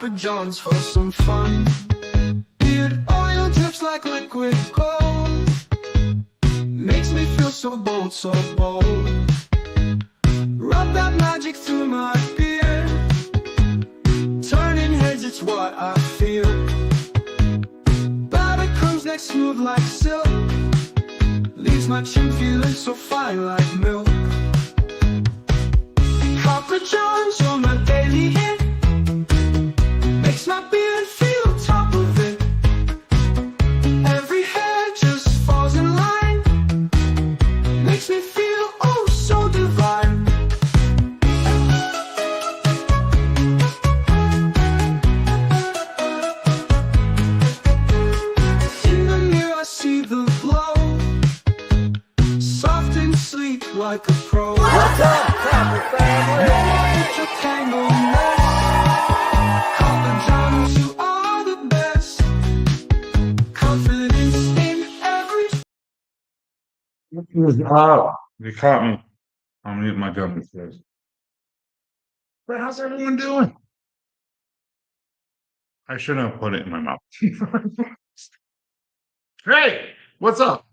Papa John's for some fun. Beard oil drips like liquid gold. Makes me feel so bold, so bold. Rub that magic through my beard. Turning heads, it's what I feel. Batter comes next, smooth like silk. Leaves my chin feeling so fine like milk. Papa John's, you're my daily hit. Makes my beard feel top of it. Every hair just falls in line. Makes me feel oh so divine. In the mirror I see the glow. Soft and sleek like a pro. What's up, Crapper family? Picture tangle mess. Papa John's, you are the best. Confidence in every. You caught me. I'm eating my gummy bears. But how's everyone doing? I shouldn't have put it in my mouth. Hey, what's up?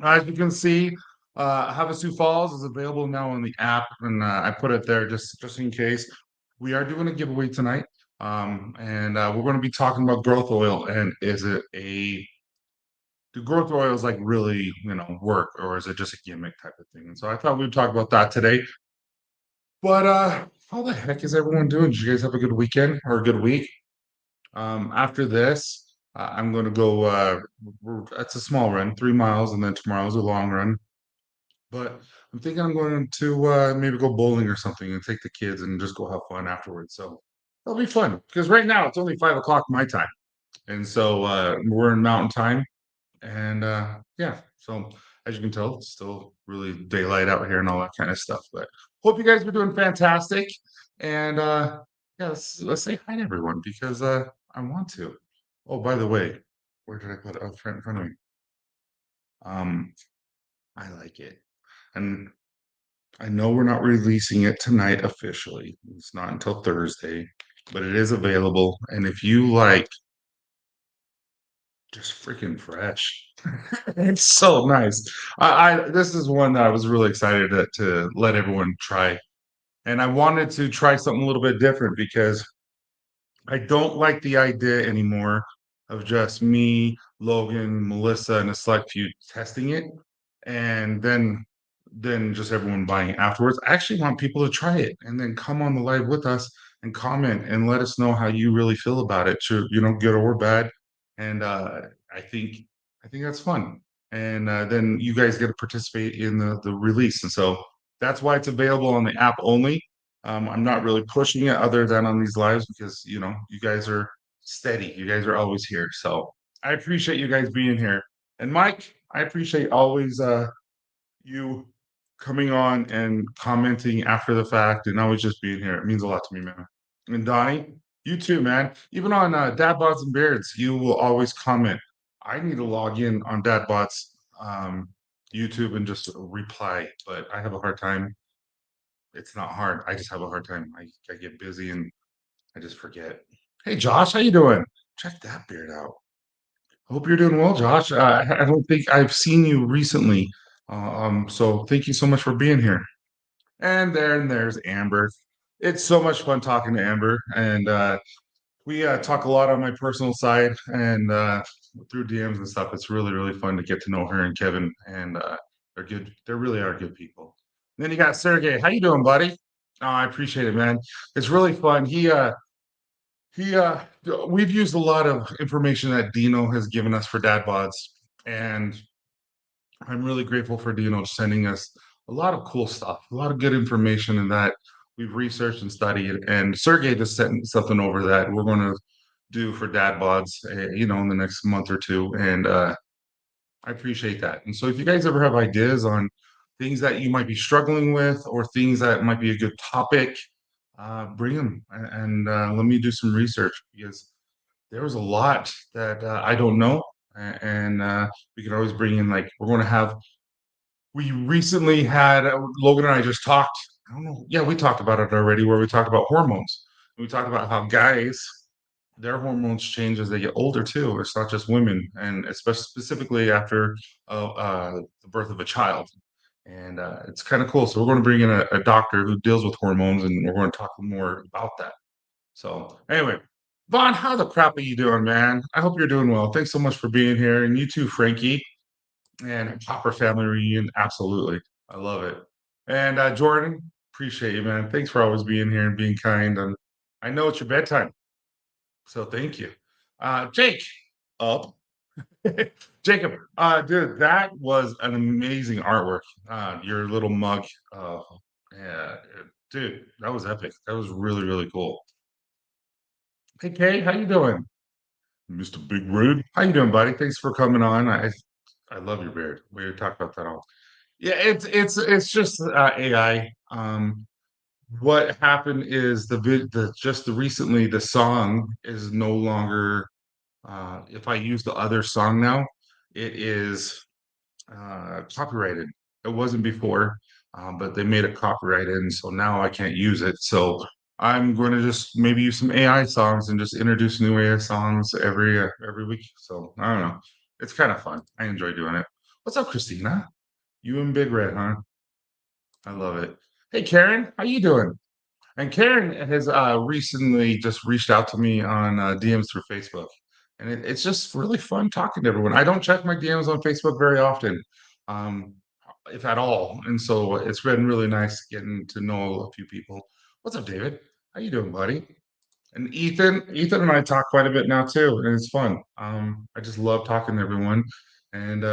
As you can see, Havasu Falls is available now on the app, and I put it there just in case. We are doing a giveaway tonight, and we're going to be talking about growth oil and do growth oils like really work, or is it just a gimmick type of thing? And so I thought we'd talk about that today. But how the heck is everyone doing? Did you guys have a good weekend or a good week? After this, I'm going to go. It's a small run, 3 miles, and then tomorrow's a long run. But I'm thinking I'm going to maybe go bowling or something and take the kids and just go have fun afterwards. So it'll be fun because right now it's only 5 o'clock my time, and so we're in Mountain Time, and yeah. So as you can tell, it's still really daylight out here and all that kind of stuff. But hope you guys are doing fantastic, and yeah, let's say hi to everyone because I want to. Oh, by the way, where did I put it? Oh, it's right in front of me. I like it. And I know we're not releasing it tonight officially. It's not until Thursday, but it is available. And if you like just freaking fresh, it's so nice. I this is one that I was really excited to let everyone try. And I wanted to try something a little bit different because I don't like the idea anymore of just me, Logan, Melissa, and a select few testing it, and then just everyone buying it afterwards. I actually want people to try it and then come on the live with us and comment and let us know how you really feel about it, good or bad. And I think that's fun. And then you guys get to participate in the release, and so that's why it's available on the app only. I'm not really pushing it other than on these lives because you guys are steady. You guys are always here. So I appreciate you guys being here. And Mike, I appreciate always you coming on and commenting after the fact and always just being here. It means a lot to me, man. And Donnie, you too, man. Even on Dad Bods and Beards, you will always comment. I need to log in on Dad Bods YouTube and just reply, but I have a hard time. It's not hard. I just have a hard time. I get busy and I just forget. Hey, Josh, how you doing? Check that beard out. Hope you're doing well, Josh. I don't think I've seen you recently. So thank you so much for being here. And there's Amber. It's so much fun talking to Amber, and we talk a lot on my personal side and through DMs and stuff. It's really, really fun to get to know her and Kevin, and they're good. They really are good people. And then you got Sergey. How you doing, buddy? Oh, I appreciate it, man. It's really fun. He we've used a lot of information that Dino has given us for dad bods, and I'm really grateful for Dino sending us a lot of cool stuff, a lot of good information, and that we've researched and studied. And Sergey just sent something over that we're going to do for dad bods, in the next month or two, and I appreciate that. And so, if you guys ever have ideas on things that you might be struggling with, or things that might be a good topic, bring them and let me do some research because there was a lot that I don't know, and we can always bring in like we're going to have. We recently had Logan and I just talked. I don't know. Yeah, we talked about it already, where we talked about hormones. We talked about how guys, their hormones change as they get older too. It's not just women, and especially specifically after the birth of a child. And it's kind of cool. So we're going to bring in a doctor who deals with hormones, and we're going to talk more about that. So anyway, Vaughn, how the crap are you doing, man? I hope you're doing well. Thanks so much for being here, and you too, Frankie. And Hopper family reunion, absolutely. I love it. And Jordan, appreciate you, man. Thanks for always being here and being kind. And I know it's your bedtime, so thank you. Jake, up. Jacob, dude, that was an amazing artwork. Your little mug. Yeah, dude, that was epic. That was really, really cool. Hey, Kay, how you doing? Mr. Big Rude. How you doing, buddy? Thanks for coming on. I love your beard. We talked about that all. Yeah, it's just AI. What happened is the just the recently the song is no longer if I use the other song now, it is copyrighted. It wasn't before, but they made it copyrighted, and so now I can't use it. So I'm going to just maybe use some AI songs and just introduce new AI songs every week. So I don't know. It's kind of fun. I enjoy doing it. What's up, Christina? You and Big Red, huh? I love it. Hey, Karen, how you doing? And Karen has recently just reached out to me on DMs through Facebook, and it's just really fun talking to everyone. I don't check my DMs on Facebook very often, um, if at all, and so it's been really nice getting to know a few people. What's up, David? How you doing, buddy? And Ethan and I talk quite a bit now too, and it's fun. I just love talking to everyone, and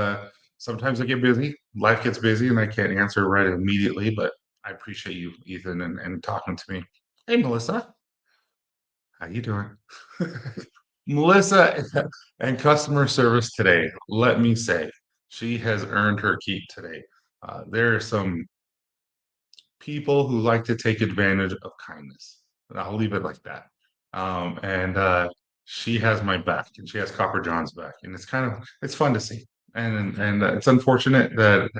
sometimes I get busy. Life gets busy, and I can't answer right immediately. But I appreciate you, Ethan, and talking to me. Hey, Melissa, how you doing? Melissa and customer service today. Let me say, she has earned her keep today. There are some people who like to take advantage of kindness. And I'll leave it like that. And she has my back, and she has Copper John's back, and it's fun to see. And it's unfortunate that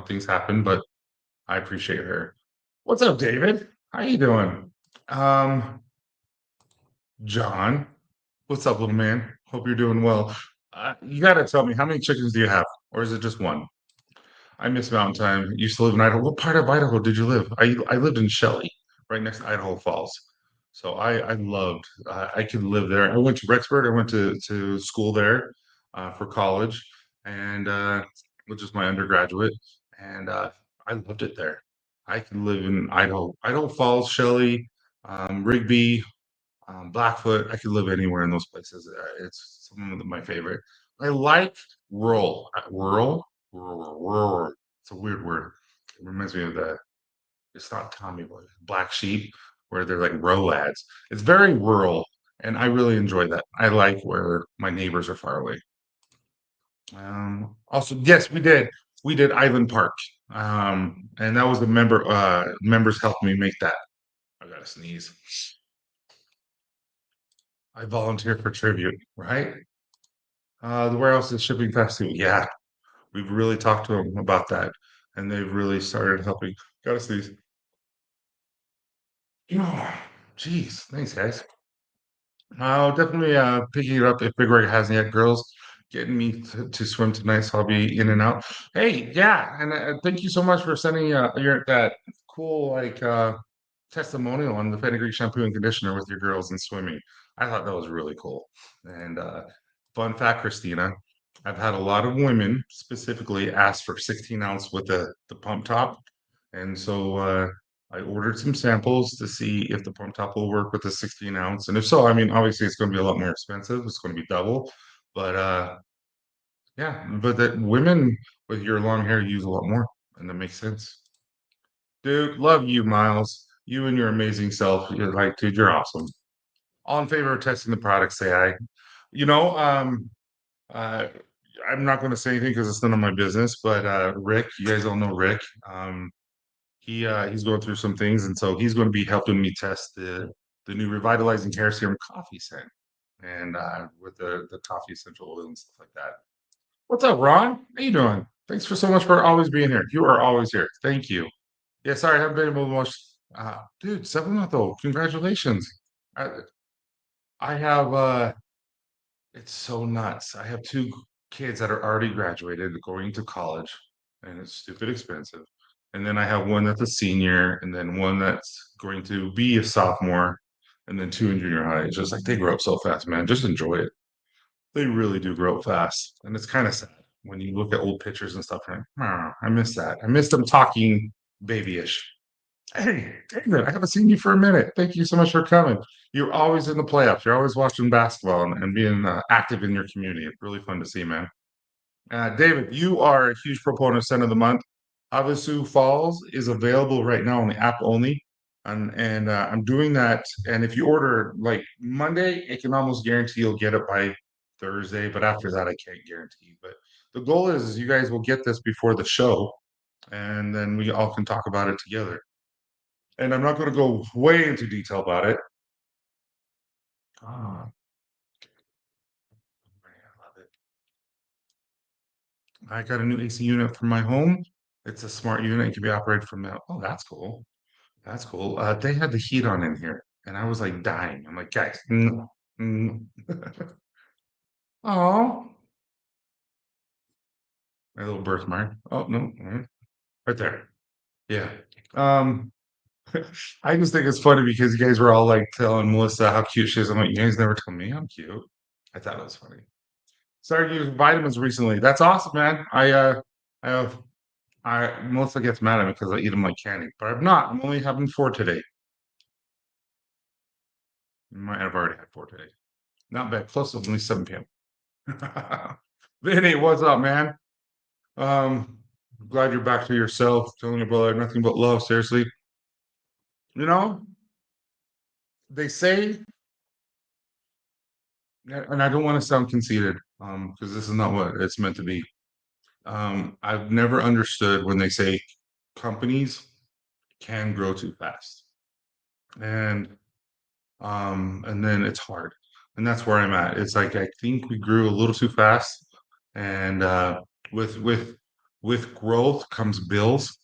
things happen, but I appreciate her. What's up, David? How you doing? Um, John, what's up, little man? Hope you're doing well. You gotta tell me, how many chickens do you have, or is it just one? I miss mountain time. Used to live in Idaho. What part of Idaho did you live? I lived in Shelley, right next to Idaho Falls. So I loved. I could live there. I went to Rexburg. I went to school there for college, and which is my undergraduate, and I loved it there. I could live in Idaho Falls, Shelley, Rigby, Blackfoot. I could live anywhere in those places. It's some of my favorite. I like rural. Rural. It's a weird word. It reminds me of the. It's not Tommy Boy, Black Sheep, where they're like row ads. It's very rural, and I really enjoy that. I like where my neighbors are far away. Also, yes, we did. We did Island Park, and that was the members helped me make that. I gotta sneeze. I volunteered for tribute, right? The warehouse is shipping fast food. Yeah, we've really talked to them about that, and they've really started helping. Gotta sneeze. Jeez, thanks, guys. I'll definitely picking it up if Big Rig hasn't yet. Girls getting me to swim tonight, so I'll be in and out. Hey, yeah, and thank you so much for sending your that cool testimonial on the fenugreek shampoo and conditioner with your girls and swimming. I thought that was really cool. And fun fact, Christina, I've had a lot of women specifically ask for 16-ounce with the pump top, and so I ordered some samples to see if the pump top will work with the 16-ounce, and if so, I mean, obviously it's going to be a lot more expensive. It's going to be double, but yeah, but that women with your long hair use a lot more, and that makes sense. Dude, love you, Miles. You and your amazing self. You're like, dude, you're awesome. All in favor of testing the product, say aye. You know, uh, I'm not going to say anything because it's none of my business, but Rick, you guys all know Rick. He's going through some things, and so he's going to be helping me test the new revitalizing hair serum coffee scent, and with the coffee essential oils and stuff like that. What's up, Ron? How you doing? Thanks for so much for always being here. You are always here. Thank you. Yeah, sorry, I haven't been able to much Dude, 7 month old. Congratulations. I, I have it's so nuts. I have two kids that are already graduated, going to college, and it's stupid expensive. And then I have one that's a senior, and then one that's going to be a sophomore, and then two in junior high. It's just like they grow up so fast, man. Just enjoy it. They really do grow up fast, and it's kind of sad when you look at old pictures and stuff. And like, "Ah, I miss that. I miss them talking babyish." Hey, David, I haven't seen you for a minute. Thank you so much for coming. You're always in the playoffs. You're always watching basketball and being active in your community. It's really fun to see, man. David, you are a huge proponent of Center of the Month. Havasu Falls is available right now on the app only. And I'm doing that. And if you order like Monday, I can almost guarantee you'll get it by Thursday. But after that, I can't guarantee. But the goal is you guys will get this before the show, and then we all can talk about it together. And I'm not going to go way into detail about it. Ah, I love it. I got a new AC unit for my home. It's a smart unit. It can be operated from that. Oh, that's cool. That's cool. They had the heat on in here, and I was like dying. I'm like, guys, no. Mm. Oh, my little birthmark. Oh no, right there. Yeah. Um, I just think it's funny because you guys were all like telling Melissa how cute she is. I'm like, you guys never told me I'm cute. I thought it was funny. Started using vitamins recently. That's awesome, man. I have I Melissa gets mad at me because I eat them like candy, but I'm not. I'm only having four today. I might have already had four today. Not bad. Close to only 7 p.m. Vinny, what's up, man? Glad you're back to yourself. Telling your brother nothing but love. Seriously, you know they say, and I don't want to sound conceited, because this is not what it's meant to be. I've never understood when they say companies can grow too fast, and and then it's hard, and that's where I'm at. It's like I think we grew a little too fast, and with with with growth comes bills,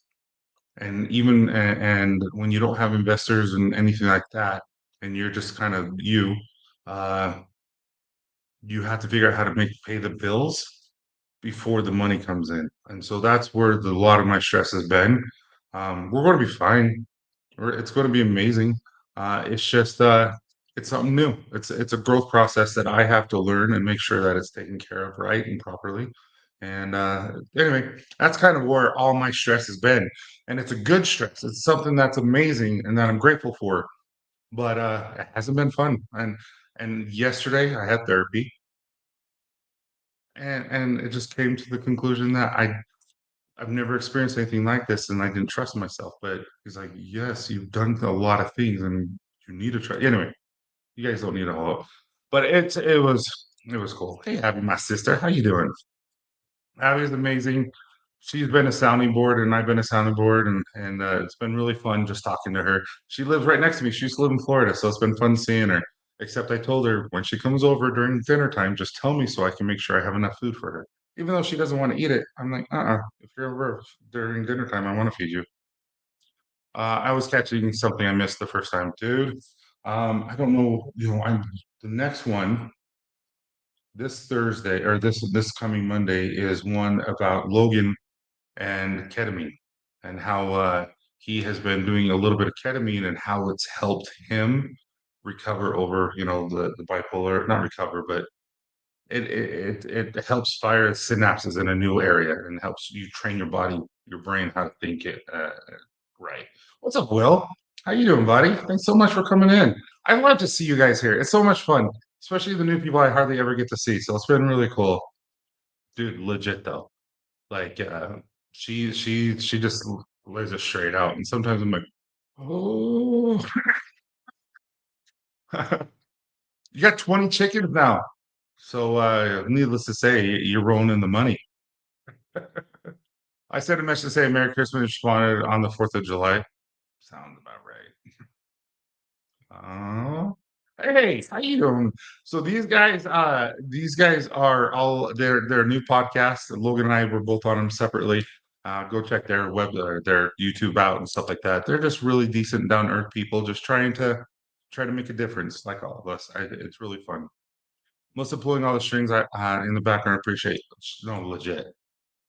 and and when you don't have investors and anything like that, and you're just kind of uh, you have to figure out how to make pay the bills before the money comes in, and so that's where a lot of my stress has been. We're going to be fine. It's going to be amazing. It's just it's something new. It's a growth process that I have to learn and make sure that it's taken care of right and properly. And anyway, that's kind of where all my stress has been, and it's a good stress. It's something that's amazing and that I'm grateful for. But it hasn't been fun. And yesterday I had therapy, and it just came to the conclusion that I've never experienced anything like this, and I didn't trust myself. But he's like, "Yes, you've done a lot of things, and you need to try." Anyway, you guys don't need a whole, but it was cool. Hey, Abby, my sister, how you doing? Abby's amazing. She's been a sounding board, and I've been a sounding board, and it's been really fun just talking to her. She lives right next to me. She used to live in Florida, so it's been fun seeing her. Except I told her when she comes over during dinner time, just tell me so I can make sure I have enough food for her. Even though she doesn't want to eat it, I'm like, if you're over during dinner time, I want to feed you. I was catching something I missed the first time, dude. I don't know, I'm the next one this Thursday or this coming Monday is one about Logan and ketamine, and how he has been doing a little bit of ketamine and how it's helped him recover over, the bipolar, not recover, but it helps fire synapses in a new area and helps you train your body, your brain, how to think it right. What's up, Will? How you doing, buddy? Thanks so much for coming in. I love to see you guys here. It's so much fun, especially the new people I hardly ever get to see. So it's been really cool, dude. Legit though, like she just lays it straight out, and sometimes I'm like, oh, you got 20 chickens now. So needless to say, you're rolling in the money. I sent a message to say Merry Christmas and responded on the 4th of July. Sounds about right. Hey, how you doing? So these guys are all their new podcast. Logan and I were both on them separately. Go check their web or their YouTube out and stuff like that. They're just really decent, down to earth people, just try to make a difference, like all of us. It's really fun. Melissa pulling all the strings in the background. I appreciate. No, legit.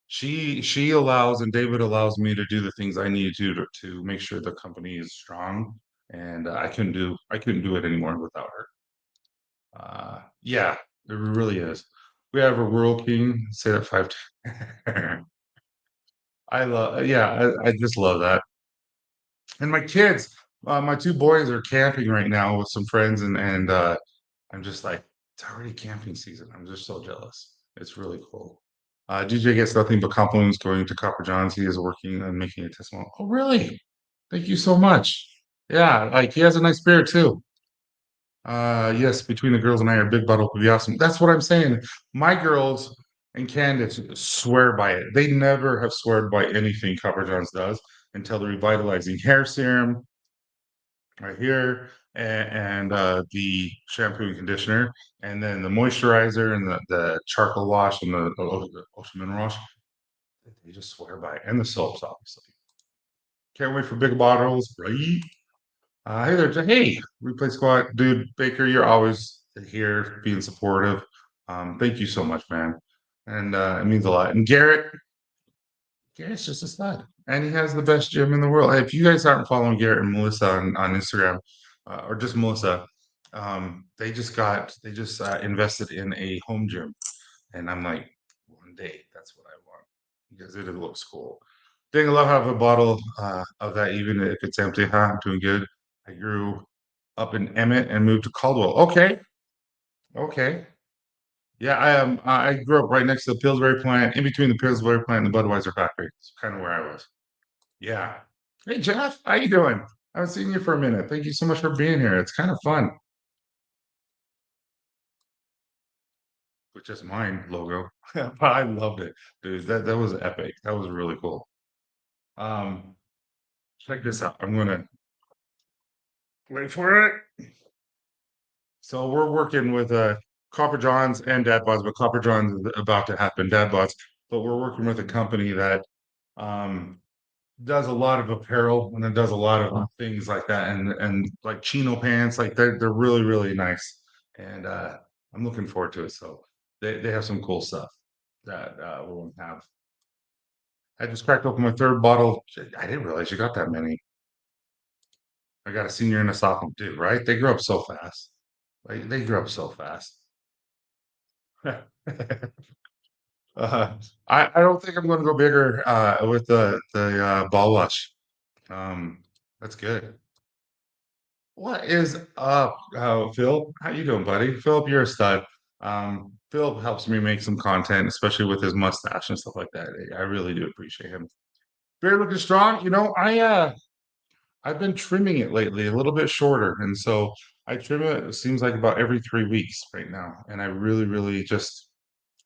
She allows and David allows me to do the things I need to make sure the company is strong, and I couldn't do it anymore without her. Yeah, it really is. We have a Rural King. Say that 5 times. I love, yeah, I just love that. And my kids, my two boys are camping right now with some friends, and I'm just like, it's already camping season. I'm just so jealous. It's really cool. DJ gets nothing but compliments going to Copper John's. He is working on making a testimonial. Oh, really? Thank you so much. Yeah, like he has a nice beard too. Yes, between the girls and I, a big bottle would be awesome. That's what I'm saying. My girls and Candace swear by it. They never have sweared by anything Copper John's does until the revitalizing hair serum right here and the shampoo and conditioner, and then the moisturizer and the charcoal wash and the ocean mineral wash. They just swear by it. And the soaps, obviously. Can't wait for big bottles, right? Hey there, hey, replay squad, dude. Baker, you're always here being supportive. Thank you so much, man, and it means a lot. And Garrett's just a stud, and he has the best gym in the world. Hey, if you guys aren't following Garrett and Melissa on Instagram, or just Melissa, they just invested in a home gym, and I'm like, one day that's what I want because it looks cool. Dang, I love having a bottle of that, even if it's empty. Huh? I'm doing good. I grew up in Emmett and moved to Caldwell. Okay, okay. Yeah, I grew up right next to the Pillsbury plant, in between the Pillsbury plant and the Budweiser factory. It's kind of where I was. Yeah. Hey Jeff, how you doing? I haven't seen you for a minute. Thank you so much for being here. It's kind of fun. Which is mine logo. But I loved it, dude. That was epic. That was really cool. Um, check this out. I'm gonna wait for it. So we're working with Copper Johns and Dad Bods, but Copper Johns is about to happen, Dad Bods. But we're working with a company that um does a lot of apparel and it does a lot of things like that and like chino pants, like they're really, really nice. And I'm looking forward to it. So they have some cool stuff that we'll have. I just cracked open my third bottle. I didn't realize you got that many. I got a senior and a sophomore too, right? They grew up so fast. Like they grew up so fast. uh, I don't think I'm gonna go bigger with the ball wash. That's good. What is up, Phil? How you doing, buddy? Philip, you're a stud. Phil helps me make some content, especially with his mustache and stuff like that. I really do appreciate him. Beard looking strong. I've been trimming it lately, a little bit shorter, and so I trim it. It seems like about every 3 weeks right now, and I really, really just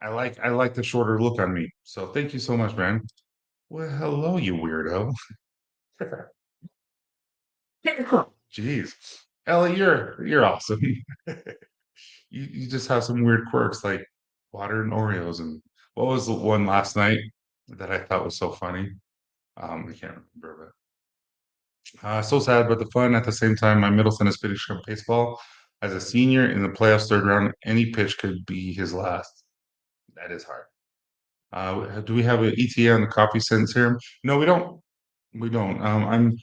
I like the shorter look on me. So thank you so much, man. Well, hello, you weirdo. Jeez, Ellie, you're awesome. You just have some weird quirks like water and Oreos. And what was the one last night that I thought was so funny? I can't remember, but so sad, but the fun at the same time. My middle son is finishing up baseball as a senior in the playoffs third round. Any pitch could be his last. That is hard. Do we have an ETA on the coffee sense here? No, we don't. We don't. I'm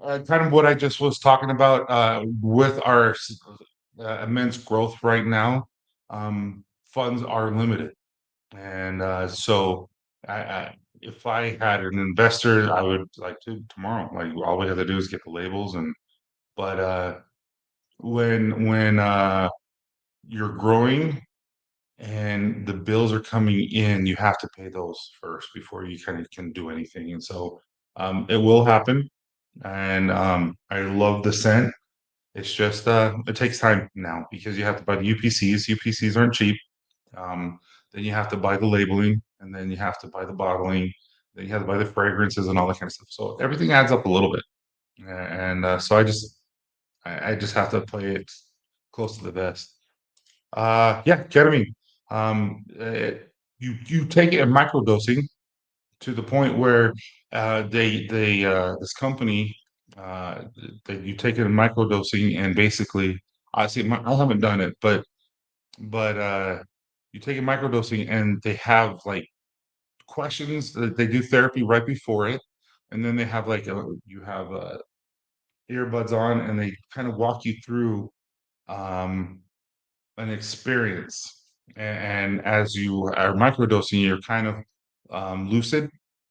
kind of what I just was talking about with our immense growth right now. Funds are limited. And so if I had an investor, I would like to tomorrow. Like all we have to do is get the labels and but when you're growing and the bills are coming in, you have to pay those first before you kind of can do anything. And so it will happen. And I love the scent. It's just it takes time now because you have to buy the UPCs. UPCs aren't cheap. Um, then you have to buy the labeling, and then you have to buy the bottling, then you have to buy the fragrances and all that kind of stuff. So everything adds up a little bit, and so I just have to play it close to the vest. Yeah, ketamine. You take it in microdosing, to the point where this company that you take it in microdosing and basically I see I haven't done it, but you take a microdosing and they have like questions that they do therapy right before it, and then they have like you have earbuds on and they kind of walk you through um an experience. And as you are microdosing, you're kind of lucid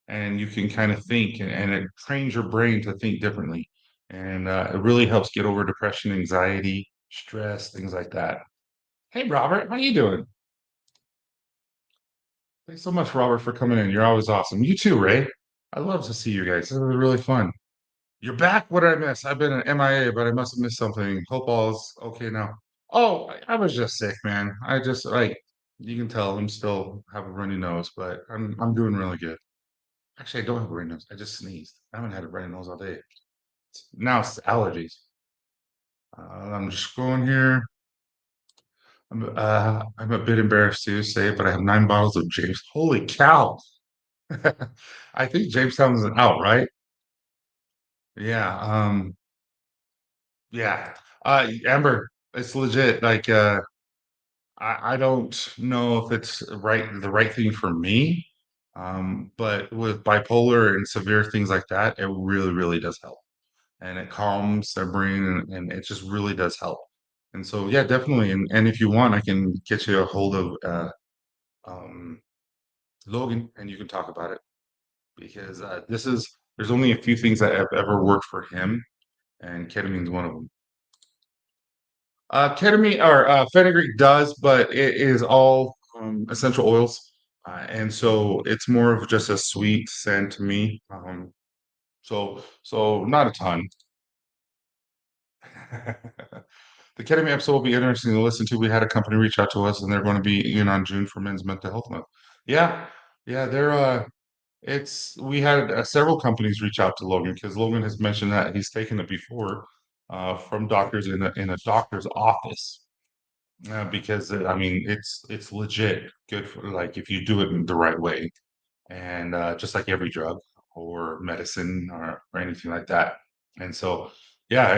and you can kind of think, and it trains your brain to think differently. And it really helps get over depression, anxiety, stress, things like that. Hey, Robert, how you doing? Thanks so much, Robert, for coming in. You're always awesome. You too, Ray. I love to see you guys. This is really fun. You're back. What did I miss? I've been an MIA, but I must have missed something. Hope all's okay now. Oh, I was just sick, man. I just like you can tell I'm still have a runny nose, but I'm doing really good. Actually, I don't have a runny nose. I just sneezed. I haven't had a runny nose all day. Now it's allergies. I'm just going here. I'm a bit embarrassed to say, but I have 9 bottles of James. Holy cow! I think Jamestown's out, right? Yeah. Yeah. Amber, it's legit. Like, I don't know if it's the right thing for me. But with bipolar and severe things like that, it really, really does help. And it calms their brain and it just really does help. And so, yeah, definitely. And if you want, I can get you a hold of um, Logan and you can talk about it because there's only a few things that have ever worked for him, and ketamine's one of them. Ketamine or fenugreek does, but it is all essential oils, and so it's more of just a sweet scent to me. So not a ton. The ketamine episode will be interesting to listen to. We had a company reach out to us, and they're going to be in on June for Men's Mental Health Month. Yeah, yeah, they're it's we had several companies reach out to Logan because Logan has mentioned that he's taken it before from doctors in a doctor's office. Because I mean, it's legit good for like if you do it in the right way, and just like every drug or medicine or anything like that. And so, yeah,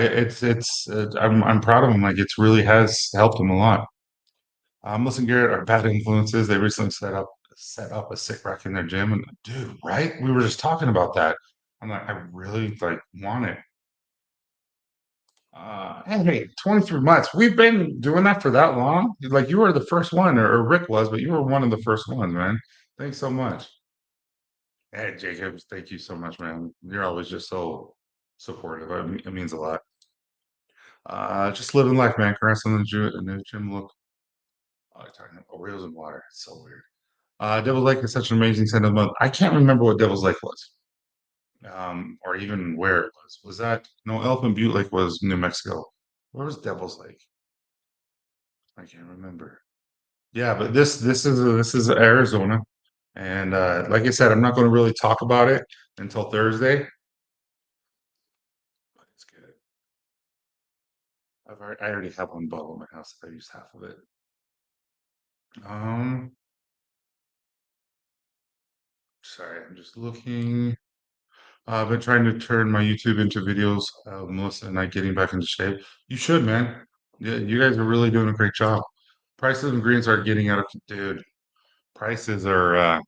I'm proud of him. Like it's really has helped him a lot. Melissa and Garrett are bad influences. They recently set up a sick rack in their gym, and dude, right? We were just talking about that. I'm like, I really like want it. Hey, 23 months. We've been doing that for that long. Like you were the first one, or Rick was, but you were one of the first ones, man. Thanks so much. Hey, Jacob, thank you so much, man. You're always just so supportive. It means a lot. Just living life, man. Caress on the gym look. Oh, you're talking about Oreos and water. It's so weird. Devil's Lake is such an amazing scent of the month. I can't remember what Devil's Lake was, or even where it was. Was that no Elephant Butte Lake was New Mexico? Where was Devil's Lake? I can't remember. Yeah, but this is Arizona, and like I said, I'm not going to really talk about it until Thursday. But it's good. I already have one bottle in my house. I used half of it. Um, Sorry, I'm just looking. I've been trying to turn my YouTube into videos, Melissa and I getting back into shape. You should, man. Yeah, you guys are really doing a great job. Prices of ingredients are getting out of, dude. Prices are. I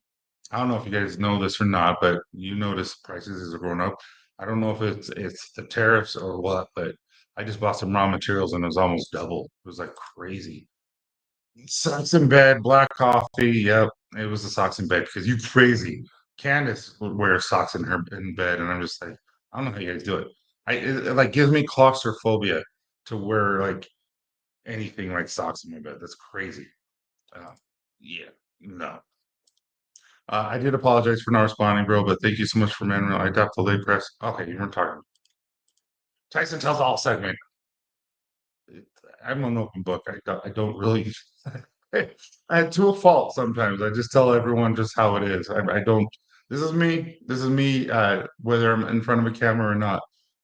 don't know if you guys know this or not, but you notice prices are going up. I don't know if it's the tariffs or what, but I just bought some raw materials and it was almost double. It was like crazy. Socks in bed, black coffee. Yep, it was the socks in bed because you crazy. Candace would wear socks in bed, and I'm just like, I don't know how you guys do it. It like gives me claustrophobia to wear like anything like socks in my bed. That's crazy. Uh, yeah, no. I did apologize for not responding, bro, but thank you so much for manual. I dropped the lid press. Okay, you weren't talking. Tyson tells all segment. It, I'm an open book. I don't really. To a fault sometimes. I just tell everyone just how it is. I don't. This is me. This is me. Whether I'm in front of a camera or not,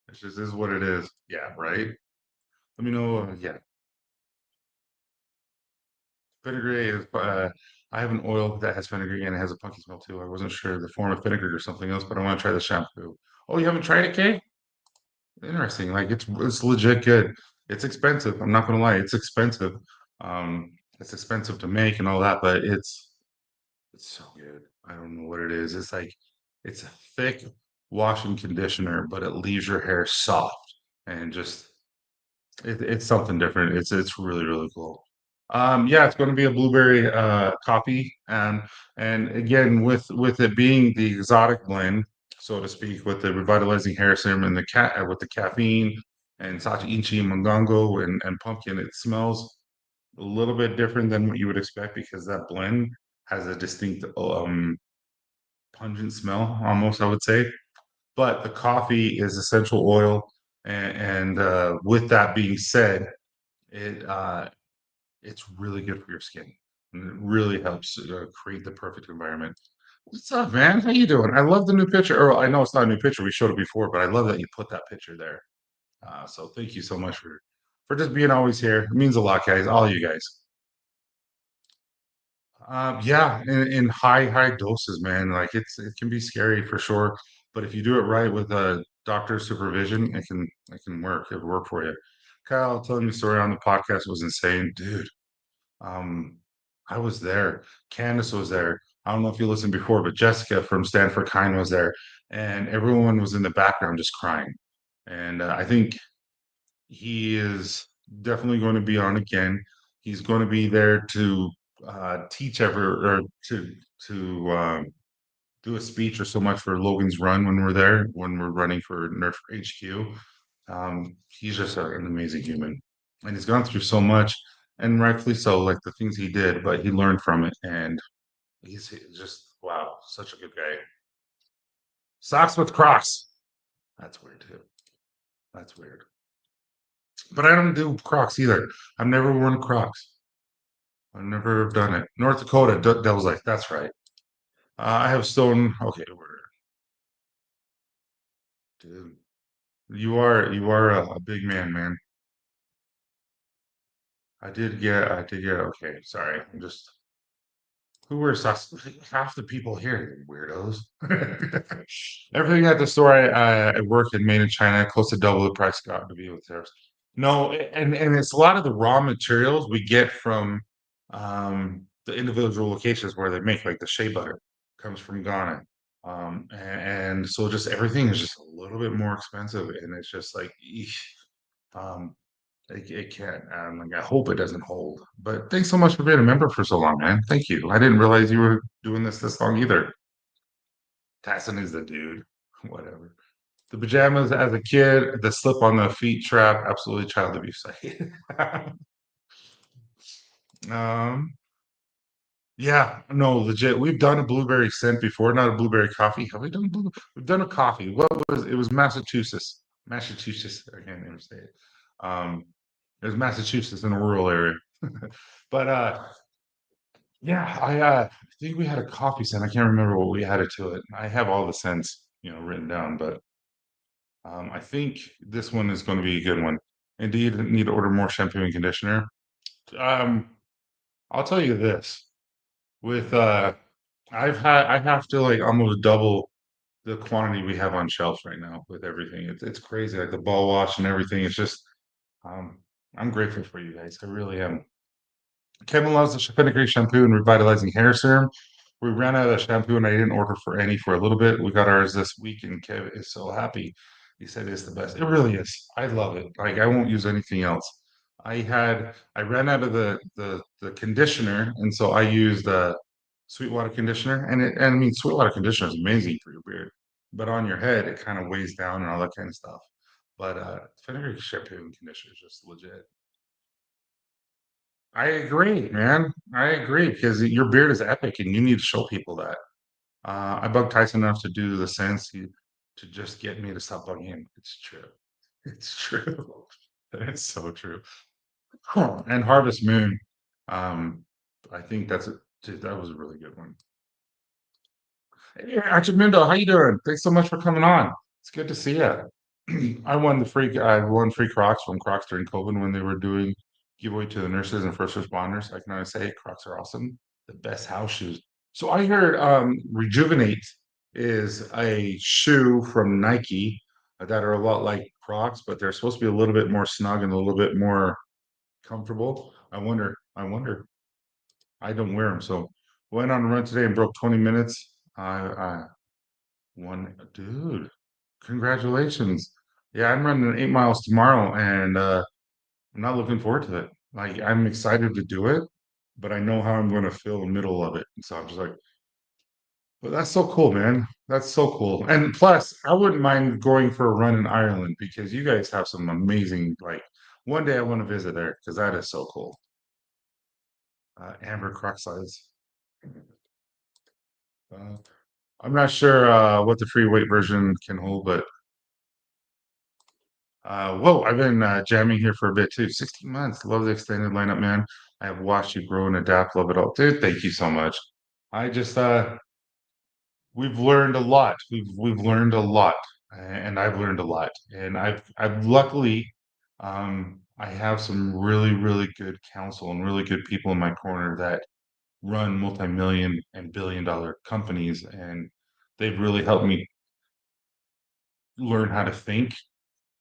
it just is what it is. Yeah, right. Let me know. Yeah, Pettigrew is. I have an oil that has fenugreek and it has a punky smell too. I wasn't sure the form of fenugreek or something else, but I want to try the shampoo. Oh, you haven't tried it, Kay? Interesting. Like it's legit good. It's expensive. I'm not gonna lie, it's expensive. It's expensive to make and all that, but it's so good. I don't know what it is. It's like it's a thick washing conditioner, but it leaves your hair soft and just it's something different. It's really, really cool. Yeah, it's going to be a blueberry coffee, and again with it being the exotic blend, so to speak, with the revitalizing hair serum and the cat with the caffeine and sacha inchi, mongongo, and pumpkin, it smells a little bit different than what you would expect because that blend has a distinct pungent smell, almost I would say. But the coffee is essential oil, and with that being said, it it's really good for your skin, and it really helps create the perfect environment. What's up, man? How you doing? I love the new picture. Or I know it's not a new picture. We showed it before, but I love that you put that picture there. So thank you so much for just being always here. It means a lot, guys. All you guys. Yeah, in high doses, man. Like it can be scary for sure, but if you do it right with a doctor's supervision, it can work. It'll work for you. Kyle telling me a story on the podcast was insane, dude. Um, I was there. Candace was there. I don't know if you listened before, but Jessica from Stanford Kind was there, and everyone was in the background just crying. And I think he is definitely going to be on again. He's going to be there to teach or to do a speech or so much for Logan's Run when we're there, when we're running for Nerf HQ. He's just an amazing human, and he's gone through so much, and rightfully so, like the things he did, but he learned from it, and he's just wow, such a good guy. Socks with Crocs. That's weird too. That's weird. But I don't do Crocs either. I've never worn Crocs. I've never done it. North Dakota, Devil's like, that's right. I have stone. Okay, dude, you are a big man, man. I did get. Okay, sorry. I'm just who wears socks? Half the people here, you weirdos. Everything at the store I work in made in China, close to double the price got to be with tariffs. No, and it's a lot of the raw materials we get from the individual locations where they make, like the shea butter comes from Ghana. And so just everything is just a little bit more expensive, and it's just like, eesh, um, it can't. Like I hope it doesn't hold. But thanks so much for being a member for so long, man. Thank you. I didn't realize you were doing this long either. Tyson is the dude. Whatever. The pajamas as a kid, the slip on the feet trap, absolutely child abuse. I hate it. um, yeah, no, legit. We've done a blueberry scent before, not a blueberry coffee. Have we done blue? We've done a coffee. What was it? Was Massachusetts. Massachusetts. I can't even say it. Um, it was Massachusetts in a rural area. But yeah, I think we had a coffee scent. I can't remember what we added to it. I have all the scents, written down, but I think this one is going to be a good one. Indeed, need to order more shampoo and conditioner. Um, I'll tell you this. With I have to like almost double the quantity we have on shelves right now with everything. It's crazy, like the ball wash and everything. It's just um I'm grateful for you guys. I really am. Kevin loves the fenugreek shampoo and revitalizing hair serum. We ran out of shampoo and I didn't order for any for a little bit. We got ours this week and Kev is so happy. He said it's the best. It really is. I love it. Like I won't use anything else. I ran out of the conditioner and so I used Sweetwater conditioner and I mean Sweetwater conditioner is amazing for your beard, but on your head it kind of weighs down and all that kind of stuff. But fenugreek shampoo and conditioner is just legit. I agree, man. I agree because your beard is epic and you need to show people that. I bugged Tyson enough to do the sense to just get me to stop bugging him. It's true. It's true. It's so true. Huh. And Harvest Moon. Um, I think dude, that was a really good one. Hey, Archimundo, how you doing? Thanks so much for coming on. It's good to see you. I won free Crocs from Crocs during COVID when they were doing giveaway to the nurses and first responders. I can only say Crocs are awesome. The best house shoes. So I heard Rejuvenate is a shoe from Nike that are a lot like Crocs, but they're supposed to be a little bit more snug and a little bit more comfortable. I wonder. I don't wear them, so went on a run today and broke 20 minutes. I won, dude. Congratulations. Yeah, I'm running 8 miles tomorrow, and I'm not looking forward to it. Like I'm excited to do it, but I know how I'm going to feel in the middle of it. And so I'm just like, but that's so cool, man. That's so cool. And plus, I wouldn't mind going for a run in Ireland because you guys have some amazing, like, one day I want to visit there because that is so cool. Amber croc size. Uh, I'm not sure what the free weight version can hold, but whoa, I've been jamming here for a bit too. 16 months. Love the extended lineup, man. I have watched you grow and adapt. Love it all. Dude, thank you so much. I just we've learned a lot. We've learned a lot, and I've learned a lot. And I've luckily I have some really, really good counsel and really good people in my corner that run multi-million and billion-dollar companies, and they've really helped me learn how to think.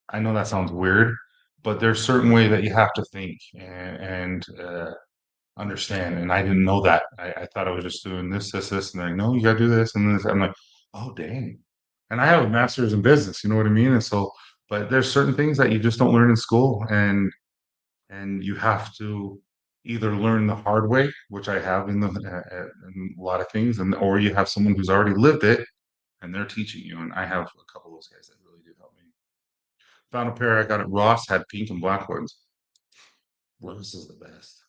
I know that sounds weird, but there's certain way that you have to think and understand. And I didn't know that. I thought I was just doing this, and they're like, no, you gotta do this and this. I'm like, oh dang. And I have a master's in business, you know what I mean? And so, but there's certain things that you just don't learn in school, and you have to either learn the hard way, which I have in a lot of things, and or you have someone who's already lived it and they're teaching you. And I have a couple of those guys that really do help me. Found a pair I got at Ross, had pink and black ones. Ross is the best.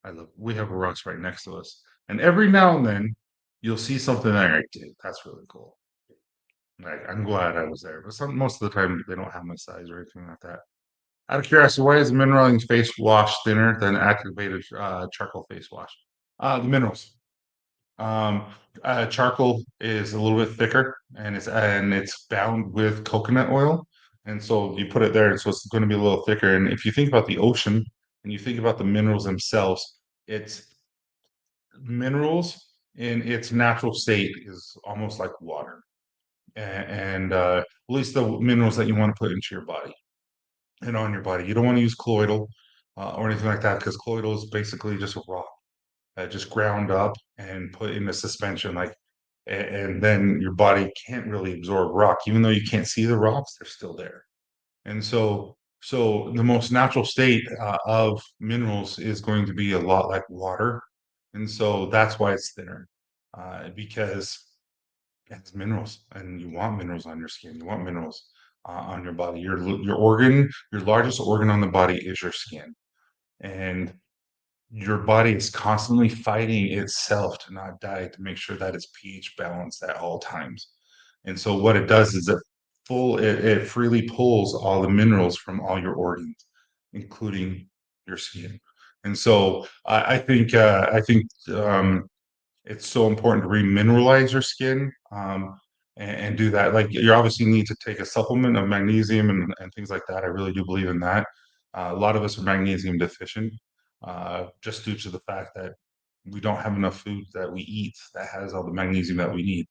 I love. We have a Ross right next to us, and every now and then you'll see something that you're like, dude, that's really cool. Like I'm glad I was there, but most of the time they don't have my size or anything like that. Out of curiosity, why is mineralizing face wash thinner than activated charcoal face wash? The minerals. Um, Charcoal is a little bit thicker, and it's bound with coconut oil, and so you put it there, and so it's going to be a little thicker. And if you think about the ocean and you think about the minerals themselves, it's minerals in its natural state is almost like water, and at least the minerals that you want to put into your body and on your body. You don't want to use colloidal or anything like that because colloidal is basically just a rock just ground up and put in a suspension, like, and then your body can't really absorb rock, even though you can't see the rocks, they're still there. And so the most natural state of minerals is going to be a lot like water, and so that's why it's thinner, because it's minerals, and you want minerals on your skin. You want minerals on your body. Your organ, your largest organ on the body is your skin, and your body is constantly fighting itself to not die to make sure that it's pH balanced at all times. And so what it does is it freely pulls all the minerals from all your organs, including your skin. And so I think it's so important to remineralize your skin and do that. Like you obviously need to take a supplement of magnesium and things like that. I really do believe in that. A lot of us are magnesium deficient just due to the fact that we don't have enough food that we eat that has all the magnesium that we need.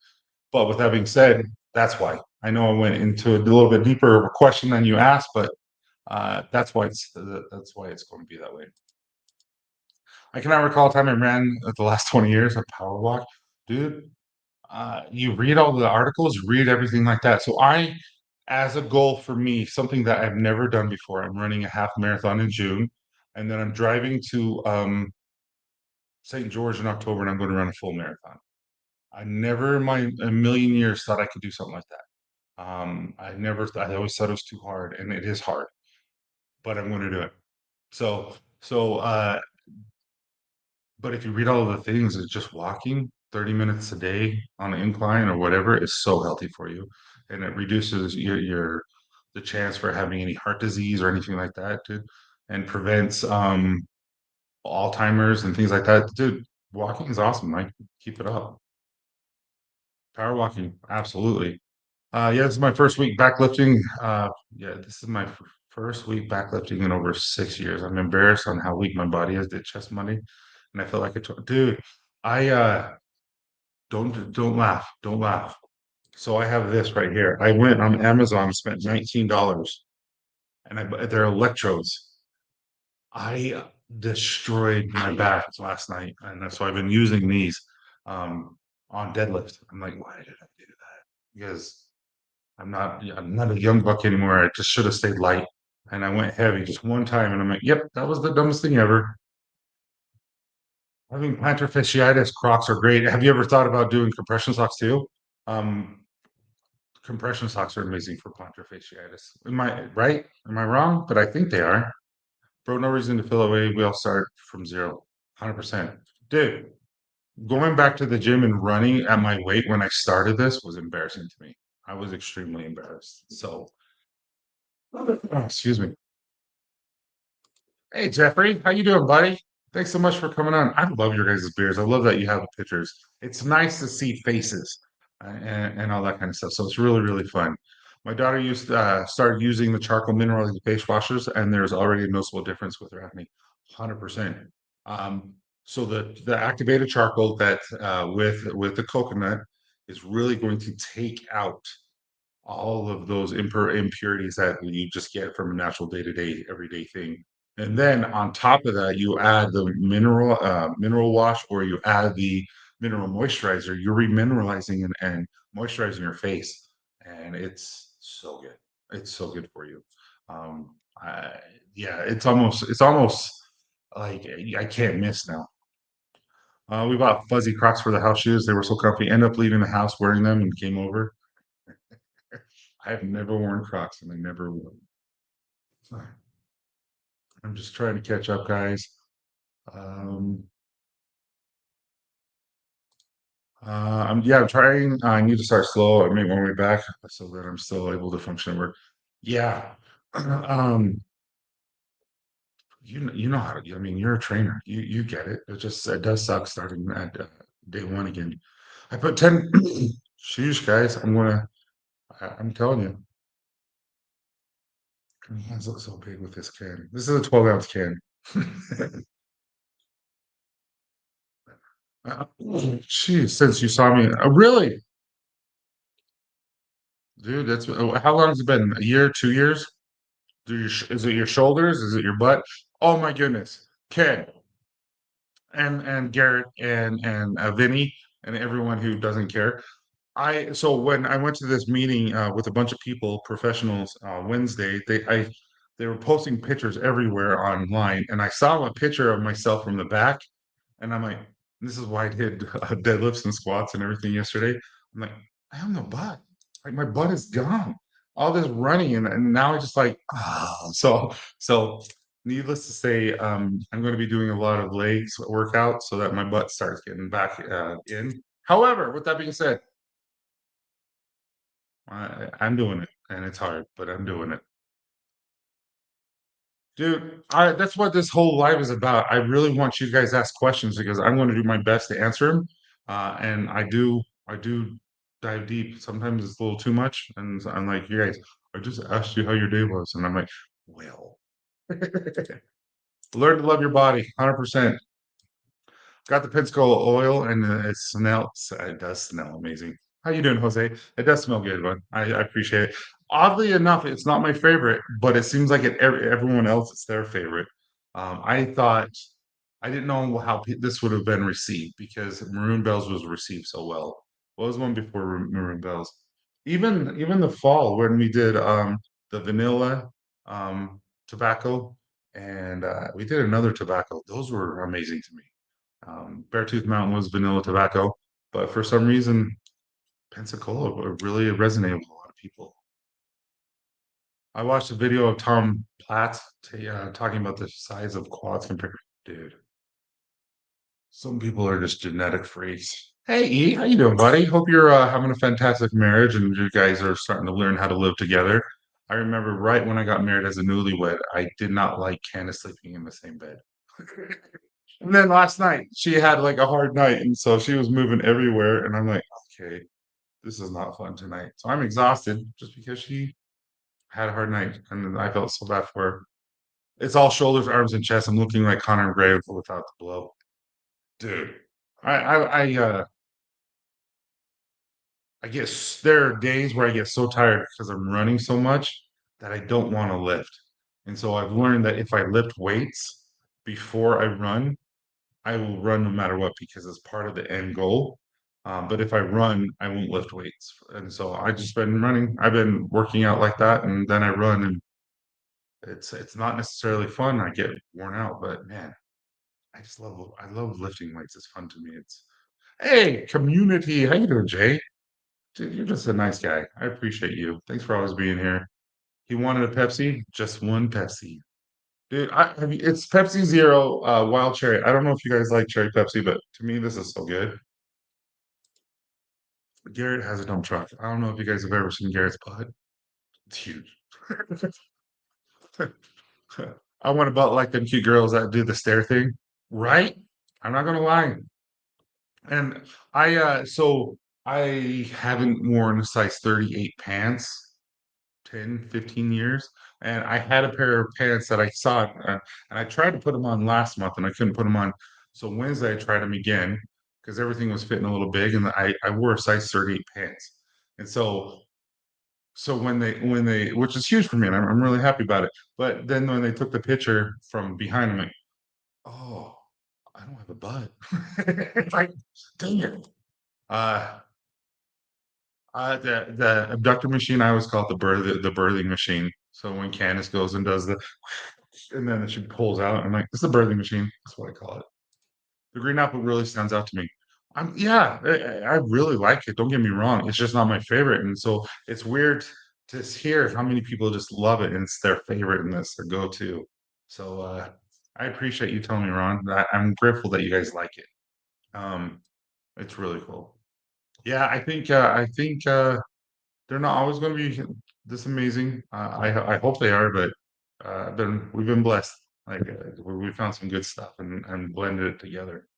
But with that being said, that's why. I know I went into a little bit deeper question than you asked, but that's why it's going to be that way. I cannot recall a time I ran the last 20 years a power walk, dude. You read all the articles, read everything like that. So as a goal for me, something that I've never done before, I'm running a half marathon in June, and then I'm driving to St. George in October, and I'm going to run a full marathon. I never in my a million years thought I could do something like that. I always thought it was too hard, and it is hard, but I'm going to do it. So, but if you read all of the things, it's just walking 30 minutes a day on an incline or whatever is so healthy for you, and it reduces your the chance for having any heart disease or anything like that, dude, and prevents Alzheimer's and things like that, dude. Walking is awesome, Mike. Keep it up. Power walking, absolutely. Yeah, this is my first week backlifting. Yeah, this is my first week backlifting in over 6 years. I'm embarrassed on how weak my body is. Did chest Monday, and I felt like dude. I don't laugh. Don't laugh. So I have this right here. I went on Amazon, spent $19, and they're electrodes. I destroyed my back last night, and so I've been using these um, on deadlift. I'm like, why did I do that? Because I'm not a young buck anymore. I just should have stayed light, and I went heavy just one time, and I'm like, yep, that was the dumbest thing ever. Having plantar fasciitis, Crocs are great. Have you ever thought about doing compression socks too? Um, Compression socks are amazing for plantar fasciitis. Am I right? Am I wrong? But I think they are. Bro, no reason to feel away. We all start from zero. 100%. Dude, going back to the gym and running at my weight when I started this was embarrassing to me. I was extremely embarrassed. So, excuse me. Hey Jeffrey, how you doing, buddy? Thanks so much for coming on. I love your guys' beers. I love that you have the pictures. It's nice to see faces and all that kind of stuff. So it's really, really fun. My daughter started using the charcoal mineral face washers, and there's already a noticeable difference with her acne. 100%. Um, so the activated charcoal that with the coconut is really going to take out all of those impurities that you just get from a natural day-to-day everyday thing. And then on top of that, you add the mineral wash, or you add the mineral moisturizer. You're remineralizing and moisturizing your face, and it's so good. It's so good for you. Um, I, yeah, it's almost like I can't miss now. We bought fuzzy Crocs for the house shoes. They were so comfy. End up leaving the house wearing them and came over. I have never worn Crocs, and I never will. Sorry. I'm just trying to catch up, guys. Um, I'm trying. I need to start slow. I make my way back so that I'm still able to function at work. Yeah. Um, you know how to. I mean, you're a trainer. You get it. It does suck starting at day one again. I put 10. Sheesh, guys. I'm telling you, my hands look so big with this can. This is a 12-ounce can. Geez, since you saw me, really, dude, how long has it been? A year, 2 years? Is it your shoulders? Is it your butt? Oh my goodness, Ken and Garrett and Vinny and everyone who doesn't care. So when I went to this meeting with a bunch of people, professionals, Wednesday, they were posting pictures everywhere online, and I saw a picture of myself from the back, and I'm like, this is why I did deadlifts and squats and everything yesterday. I'm like, I have no butt. Like my butt is gone. All this running and now I just like so needless to say, I'm going to be doing a lot of legs workouts so that my butt starts getting back in. However, with that being said, I'm doing it and it's hard, but I'm doing it. Dude, that's what this whole live is about. I really want you guys to ask questions because I'm going to do my best to answer them. And I do dive deep. Sometimes it's a little too much. And I'm like, you guys, I just asked you how your day was. And I'm like, well, learn to love your body 100%. Got the Pensacola oil and it does smell amazing. How you doing, Jose? It does smell good, but I appreciate it. Oddly enough, it's not my favorite, but it seems like everyone else it's their favorite. I thought I didn't know how this would have been received because Maroon Bells was received so well. What was one before Maroon Bells? Even the fall when we did the vanilla tobacco and we did another tobacco. Those were amazing to me. Beartooth Mountain was vanilla tobacco, but for some reason, Pensacola really resonated with a lot of people. I watched a video of Tom Platz talking about the size of quads compared. Dude, some people are just genetic freaks. Hey E, how you doing, buddy? Hope you're having a fantastic marriage and you guys are starting to learn how to live together. I remember right when I got married as a newlywed, I did not like Candace sleeping in the same bed. And then last night, she had like a hard night, and so she was moving everywhere, and I'm like, okay, this is not fun tonight. So I'm exhausted just because she had a hard night, and I felt so bad for her. It's all shoulders, arms, and chest. I'm looking like Conor McGregor without the blow, dude. I guess there are days where I get so tired because I'm running so much that I don't want to lift. And so I've learned that if I lift weights before I run, I will run no matter what because it's part of the end goal. But if I run, I won't lift weights. And so I just been running. I've been working out like that, and then I run, and it's not necessarily fun. I get worn out, but man, I love lifting weights. It's fun to me. It's hey community, how you doing, Jay? Dude, you're just a nice guy. I appreciate you. Thanks for always being here. He wanted a Pepsi, just one Pepsi. Dude, it's Pepsi Zero, wild cherry. I don't know if you guys like cherry Pepsi, but to me, this is so good. Garrett has a dump truck. I don't know if you guys have ever seen Garrett's butt. It's huge. I want about like them cute girls that do the stare thing, right? I'm not gonna lie. And so I haven't worn a size 38 pants 10, 15 years. And I had a pair of pants that I saw, and I tried to put them on last month and I couldn't put them on. So Wednesday I tried them again because everything was fitting a little big, and I wore a size 38 pants. And so when they which is huge for me, and I'm really happy about it. But then when they took the picture from behind, I'm like, oh, I don't have a butt. It's like, dang it. Uh, the abductor machine, I always call it the birthing machine. So when Candace goes and does the and then she pulls out, I'm like, it's the birthing machine. That's what I call it. The green apple really stands out to me. Yeah, I really like it. Don't get me wrong. It's just not my favorite. And so it's weird to hear how many people just love it and it's their favorite and that's their go-to. So I appreciate you telling me, Ron. I'm grateful that you guys like it. Um, it's really cool. Yeah, I think they're not always going to be this amazing. I hope they are, but we've been blessed. Like we found some good stuff and blended it together.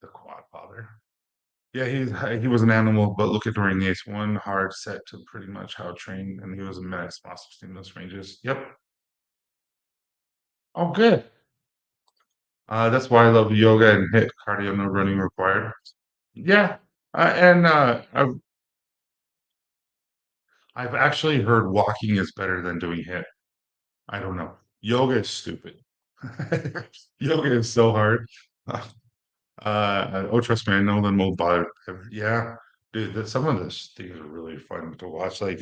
The quad father. Yeah, he was an animal, but look at during the ace one hard set to pretty much how trained, and he was a menace, master stimulus ranges. Yep. Oh, good. That's why I love yoga and hit cardio, no running required. Yeah, and I've actually heard walking is better than doing hit. I don't know. Yoga is stupid. Yoga is so hard. Oh, trust me, I know them old bother. Yeah, dude, some of this things are really fun to watch. Like,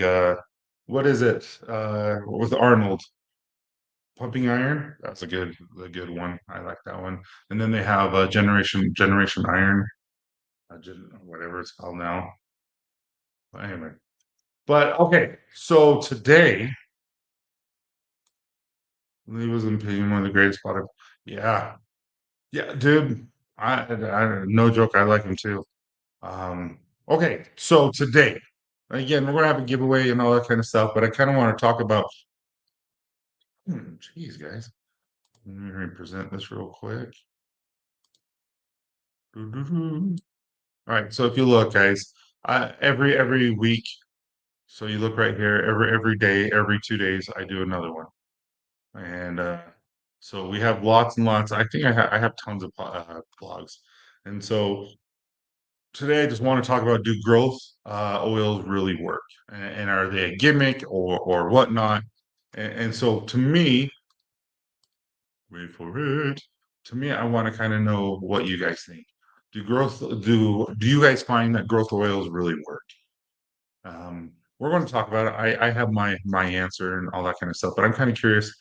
what is it? With Arnold, Pumping Iron. That's a good one. I like that one. And then they have Generation Iron, whatever it's called now. But anyway, but okay. So today, he was in one of the greatest product. Yeah, yeah, dude. No joke. I like him too. Okay, so today, again, we're gonna have a giveaway and all that kind of stuff, but I kind of want to talk about, geez, guys, let me represent this real quick. Doo-doo-doo. All right, so if you look, guys, every week, so you look right here, every day, every 2 days, I do another one, and so we have lots and lots. I think I have tons of blogs, and so today I just want to talk about do growth oils really work, and are they a gimmick or whatnot? And so to me, wait for it. To me, I want to kind of know what you guys think. Do you guys find that growth oils really work? We're going to talk about it. I have my answer and all that kind of stuff, but I'm kind of curious.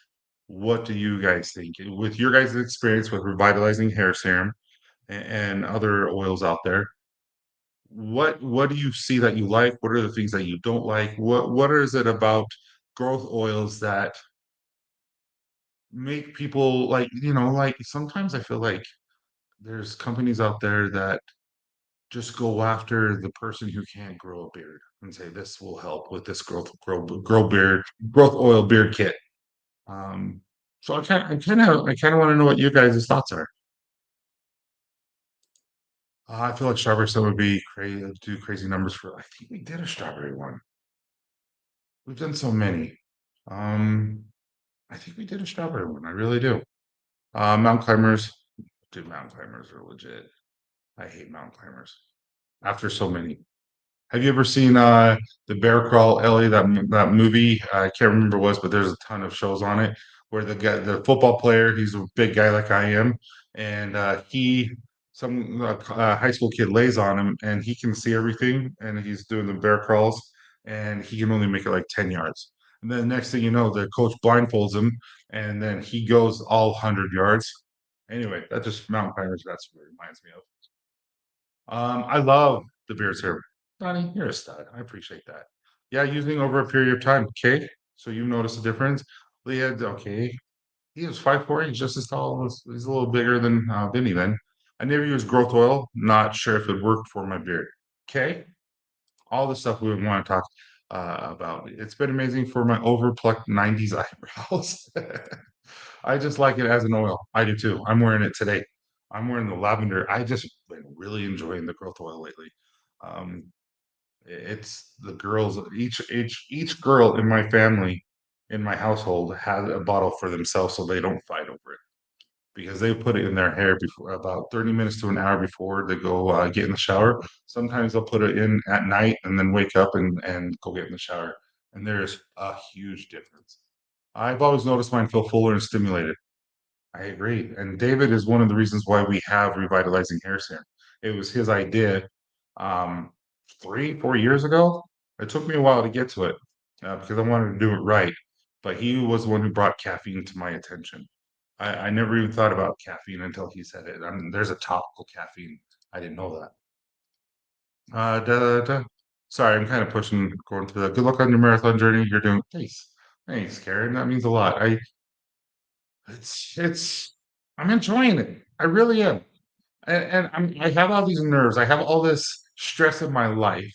What do you guys think? With your guys' experience with revitalizing hair serum and other oils out there, what do you see that you like? What are the things that you don't like? What is it about growth oils that make people like, like sometimes I feel like there's companies out there that just go after the person who can't grow a beard and say this will help with this growth oil beard kit. Um, so I kind of want to know what you guys' thoughts are. I feel like strawberry sun would be crazy, do crazy numbers for. I think we did a strawberry one. We've done so many. Um, I think we did a strawberry one. I really do. Mount climbers. Dude, mountain climbers are legit. I hate mountain climbers after so many. Have you ever seen the Bear Crawl Ellie that movie? I can't remember what it was, but there's a ton of shows on it where the football player, he's a big guy like I am, and some high school kid lays on him, and he can see everything, and he's doing the bear crawls, and he can only make it like 10 yards. And then next thing you know, the coach blindfolds him, and then he goes all 100 yards. Anyway, that's just mountain climbers. That's what it reminds me of. I love the beard serum. Donnie, you're a stud. I appreciate that. Yeah, using over a period of time. Okay. So you notice a difference. Leah, okay. He was 5'4". He's just as tall. He's a little bigger than Vinny then. I never used growth oil. Not sure if it worked for my beard. Okay. All the stuff we would want to talk about. It's been amazing for my overplucked 90s eyebrows. I just like it as an oil. I do too. I'm wearing it today. I'm wearing the lavender. I just been really enjoying the growth oil lately. Um, it's the girls, each girl in my family, in my household, has a bottle for themselves so they don't fight over it because they put it in their hair before about 30 minutes to an hour before they go get in the shower. Sometimes they'll put it in at night and then wake up and go get in the shower. And there's a huge difference. I've always noticed mine feel fuller and stimulated. I agree. And David is one of the reasons why we have revitalizing hair serum. It was his idea um, 3, 4 years ago. It took me a while to get to it because I wanted to do it right. But he was the one who brought caffeine to my attention. I never even thought about caffeine until he said it. I mean, there's a topical caffeine. I didn't know that. Sorry, I'm kind of pushing, going through that. Good luck on your marathon journey. You're doing, thanks. Thanks, Karen. That means a lot. It's I'm enjoying it. I really am. And I have all these nerves. I have all this stress in my life.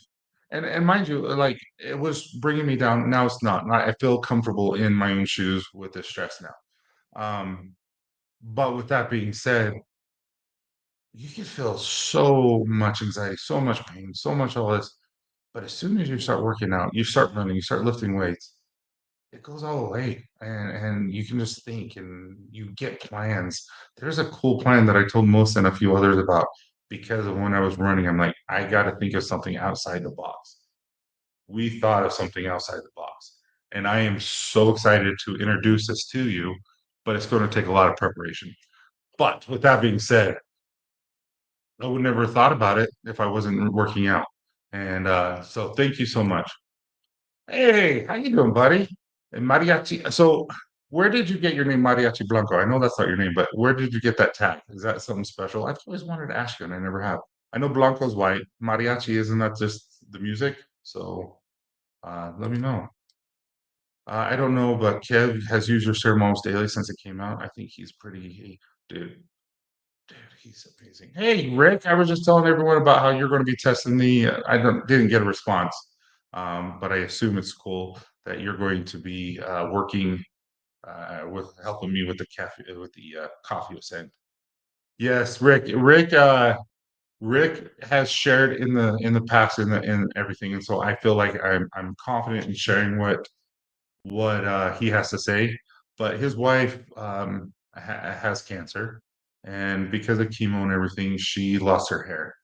And mind you, like it was bringing me down. Now it's not. I feel comfortable in my own shoes with the stress now. But with that being said, you can feel so much anxiety, so much pain, so much all this. But as soon as you start working out, you start running, you start lifting weights, it goes all away, and you can just think, and you get plans. There's a cool plan that I told Melissa and a few others about because of when I was running. I'm like, I got to think of something outside the box. We thought of something outside the box, and I am so excited to introduce this to you, but it's going to take a lot of preparation. But with that being said, I would never have thought about it if I wasn't working out. And so thank you so much. Hey, how you doing, buddy? And Mariachi. So, where did you get your name Mariachi Blanco? I know that's not your name, but where did you get that tag? Is that something special? I've always wanted to ask you, and I never have. I know Blanco's white. Mariachi, isn't that just the music? So, let me know. I don't know, but Kev has used your serum almost daily since it came out. I think he's pretty, dude. Dude, he's amazing. Hey, Rick, I was just telling everyone about how you're going to be testing the. I didn't get a response, but I assume it's cool that you're going to be working with helping me with the cafe with the coffee ascent. Yes, Rick. Rick has shared in the past in everything, and so I feel like I'm confident in sharing what he has to say. But his wife has cancer, and because of chemo and everything, she lost her hair.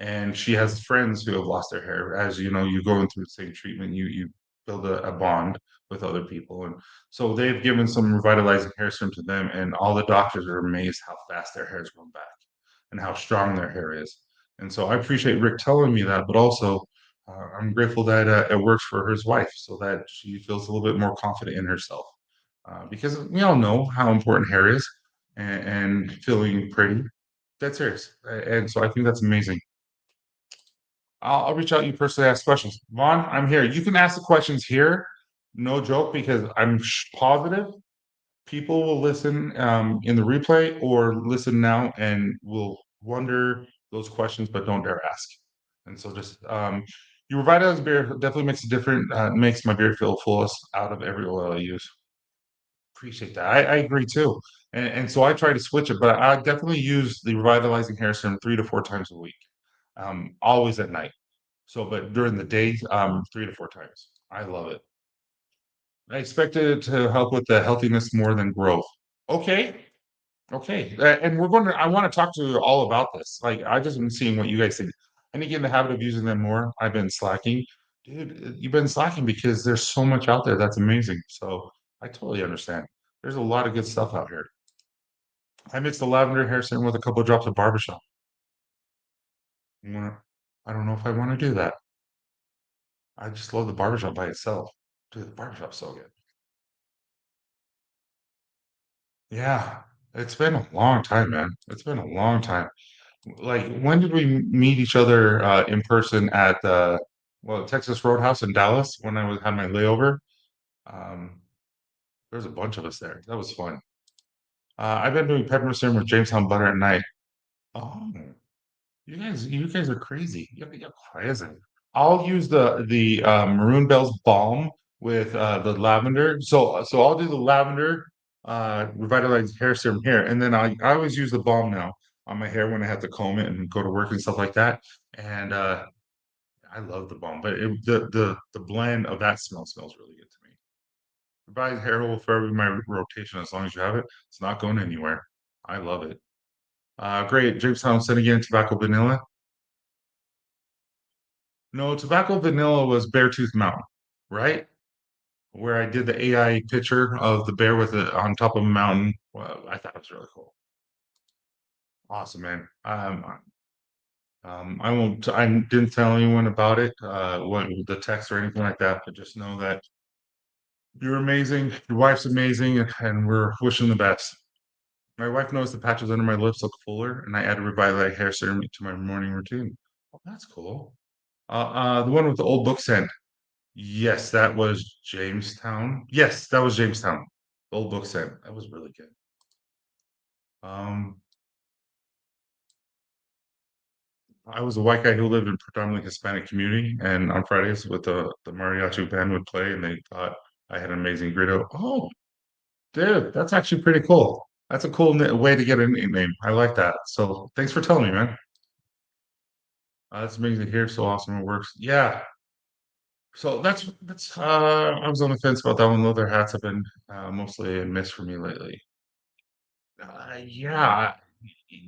And she has friends who have lost their hair. As you know, you going through the same treatment, you build a bond with other people, and so they've given some revitalizing hair serum to them, and all the doctors are amazed how fast their hair's grown back and how strong their hair is. And so I appreciate Rick telling me that, but also I'm grateful that it works for his wife so that she feels a little bit more confident in herself. Because we all know how important hair is and feeling pretty. That's serious. And so I think that's amazing. I'll reach out to you personally, ask questions. Vaughn, I'm here. You can ask the questions here, no joke, because I'm positive people will listen in the replay or listen now and will wonder those questions, but don't dare ask. And so just your revitalized beer definitely makes a different makes my beer feel fullest out of every oil I use. Appreciate that. I agree too. And so I try to switch it, but I definitely use the revitalizing hair serum 3 to 4 times a week. Always at night. So, but during the day, 3 to 4 times. I love it. I expected it to help with the healthiness more than growth. Okay. Okay, and I want to talk to you all about this. Like, I just been seeing what you guys think. I need to get in the habit of using them more. I've been slacking. Dude, you've been slacking because there's so much out there that's amazing. So I totally understand. There's a lot of good stuff out here. I mixed the lavender hair serum with a couple of drops of barbershop. You wanna, I don't know if I want to do that. I just love the barbershop by itself. Dude, the barbershop's so good. Yeah, it's been a long time, man. It's been a long time. Like, when did we meet each other in person at Texas Roadhouse in Dallas when I had my layover? Um, there was a bunch of us there. That was fun. I've been doing peppermint serum with Jamestown butter at night. Oh, you guys are crazy. You're crazy. I'll use the Maroon Bells balm with the lavender. So I'll do the lavender revitalized hair serum here, and then I always use the balm now on my hair when I have to comb it and go to work and stuff like that. And I love the balm, but the blend of that smells really good to me. Revitalized hair oil for every my rotation as long as you have it. It's not going anywhere. I love it. Great, Jamestown Sen again, tobacco vanilla. No, tobacco vanilla was Beartooth Mountain, right? Where I did the AI picture of the bear with it on top of a mountain. Well, I thought it was really cool. Awesome, man. I won't. I didn't tell anyone about it, what the text or anything like that. But just know that you're amazing. Your wife's amazing, and we're wishing the best. My wife knows the patches under my lips look fuller, and I added Revitalize hair serum to my morning routine. Oh, that's cool. The one with the old book scent. Yes, that was Jamestown. Yes, that was Jamestown. The old book scent. That was really good. Um, I was a white guy who lived in predominantly Hispanic community, and on Fridays with the mariachi band would play, and they thought I had an amazing grido. Oh, dude, that's actually pretty cool. That's a cool way to get a nickname. I like that. So thanks for telling me, man. That's amazing to hear. So awesome it works. Yeah. So I was on the fence about that one. Leather hats have been mostly a miss for me lately. Yeah,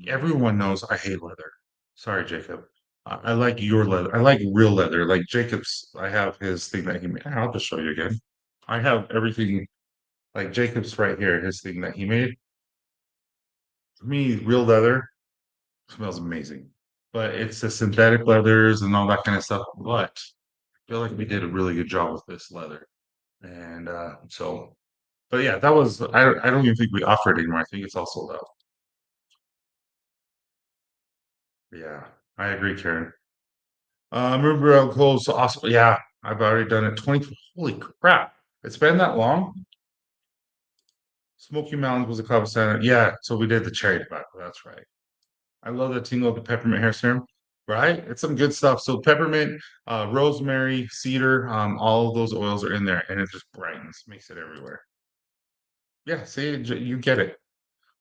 everyone knows I hate leather. Sorry, Jacob. I like your leather. I like real leather. Like Jacob's, I have his thing that he made. I'll just show you again. I have everything like Jacob's right here, his thing that he made. For me, real leather smells amazing. But it's the synthetic leathers and all that kind of stuff. But I feel like we did a really good job with this leather. And but yeah, I don't even think we offer it anymore. I think it's all sold out. Yeah, I agree, Karen. Remember Cole's awesome. Yeah, I've already done it. 20. Holy crap! It's been that long. Smoky Mountains was a club center. Yeah, so we did the cherry tobacco. That's right. I love the tingle of the peppermint hair serum. Right? It's some good stuff. So peppermint, rosemary, cedar, all of those oils are in there, and it just brightens, makes it everywhere. Yeah, see, you get it.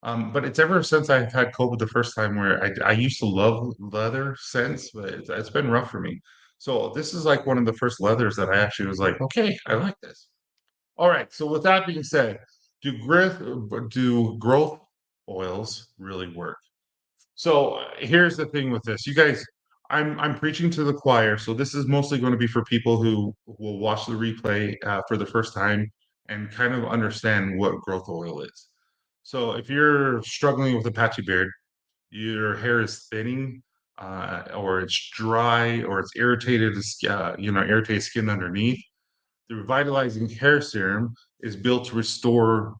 But it's ever since I've had COVID the first time where I used to love leather scents, but it's been rough for me. So this is like one of the first leathers that I actually was like, okay, I like this. All right. So with that being said, do growth oils really work? So here's the thing with this, you guys. I'm preaching to the choir, so this is mostly going to be for people who will watch the replay for the first time and kind of understand what growth oil is. So if you're struggling with a patchy beard, your hair is thinning, or it's dry, or it's irritated, irritated skin underneath, the revitalizing hair serum is built to restore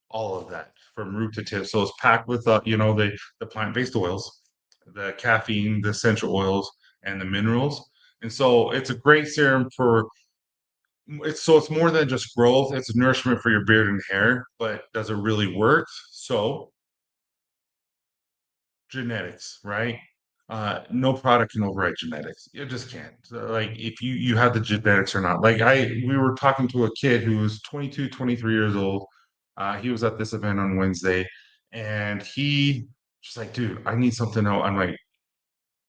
all of that from root to tip. So it's packed with the plant-based oils, the caffeine, the essential oils, and the minerals. And so it's a great serum for it's more than just growth, it's nourishment for your beard and hair, but does it really work? So genetics, right? No product can override genetics. You just can't. So, like if you have the genetics or not. Like we were talking to a kid who was 22, 23 years old. He was at this event on Wednesday, and he just like, dude, I need something else. I'm like,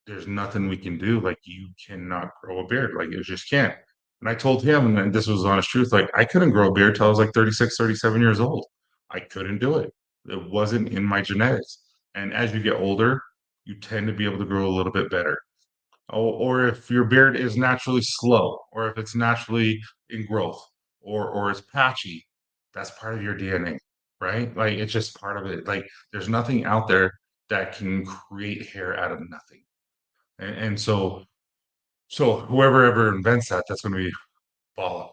there's nothing we can do. Like you cannot grow a beard. Like you just can't. And I told him, and this was honest truth, like I couldn't grow a beard till I was like 36, 37 years old. I couldn't do it. It wasn't in my genetics. And as you get older, you tend to be able to grow a little bit better. Or if your beard is naturally slow, or if it's naturally in growth, or it's patchy, that's part of your DNA, right? Like it's just part of it. Like there's nothing out there that can create hair out of nothing. And so whoever ever invents that, that's going to be baller.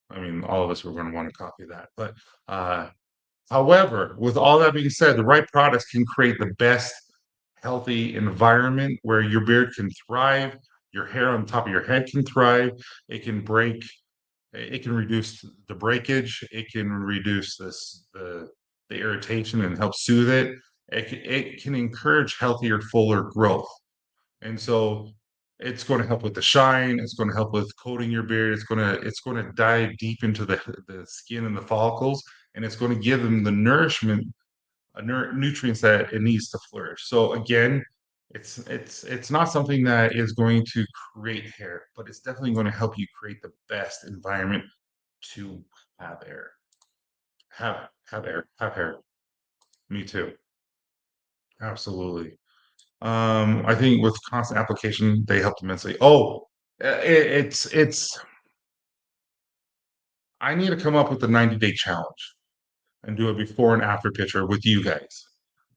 I mean, all of us are going to want to copy that. But however, with all that being said, the right products can create the best healthy environment where your beard can thrive, your hair on top of your head can thrive, it can break, it can reduce the breakage, it can reduce the irritation and help soothe it. It can encourage healthier, fuller growth. And so it's going to help with the shine, it's going to help with coating your beard, it's going to dive deep into the skin and the follicles, and it's going to give them the nourishment, nutrients that it needs to flourish. So again, it's not something that is going to create hair, but it's definitely going to help you create the best environment to have hair. Have hair. Me too. Absolutely. I think with constant application, they helped immensely. Oh, it's I need to come up with a 90-day challenge and do a before and after picture with you guys.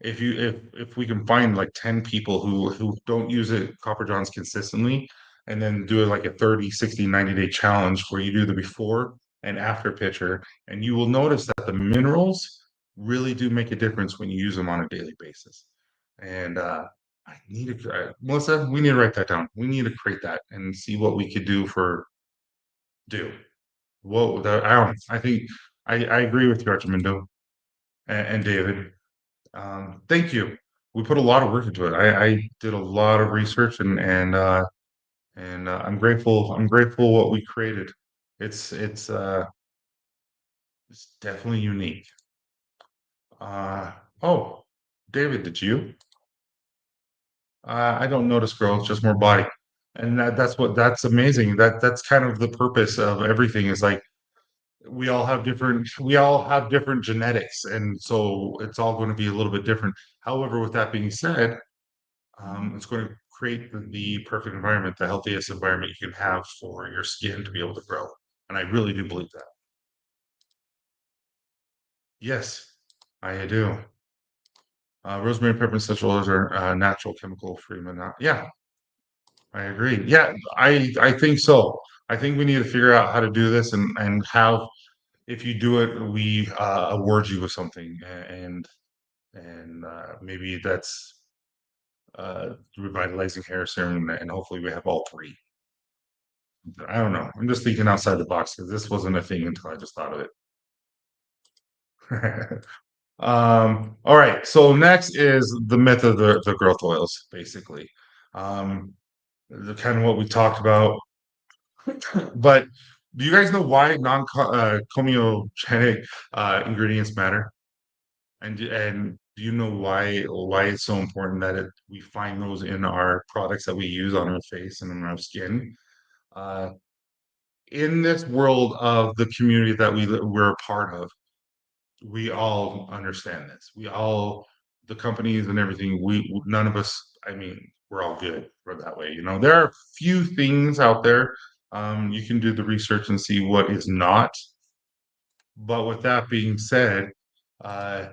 If we can find like 10 people who don't use it Copper Johns consistently, and then do it like a 30, 60, 90-day challenge where you do the before and after picture, and you will notice that the minerals really do make a difference when you use them on a daily basis. And I need to, Melissa, we need to write that down. We need to create that and see what we could do. Whoa, I think I agree with you, Archimundo and David. Thank you. We put a lot of work into it. I did a lot of research and I'm grateful. I'm grateful what we created. It's it's definitely unique. Uh, oh, David, did you? I don't notice growth, just more body, and that's amazing. That's kind of the purpose of everything. Is like we all have different genetics, and so it's all going to be a little bit different. However, with that being said, it's going to create the perfect environment, the healthiest environment you can have for your skin to be able to grow. And I really do believe that. Yes, I do. Rosemary, pepper, and essential oils are natural, chemical free. Yeah, I agree. Yeah, I think so. I think we need to figure out how to do this and have if you do it, we award you with something, and maybe that's revitalizing hair serum, and hopefully we have all three. I don't know. I'm just thinking outside the box because this wasn't a thing until I just thought of it. All right. So next is the myth of the growth oils, basically. Um, the kind of what we talked about. But do you guys know why non-comedogenic ingredients matter? And do you know why it's so important that we find those in our products that we use on our face and on our skin? Uh, in this world of the community that we're a part of, we all understand this. The companies and everything, none of us, I mean, we're all good for that way. There are few things out there. You can do the research and see what is not. But with that being said, uh,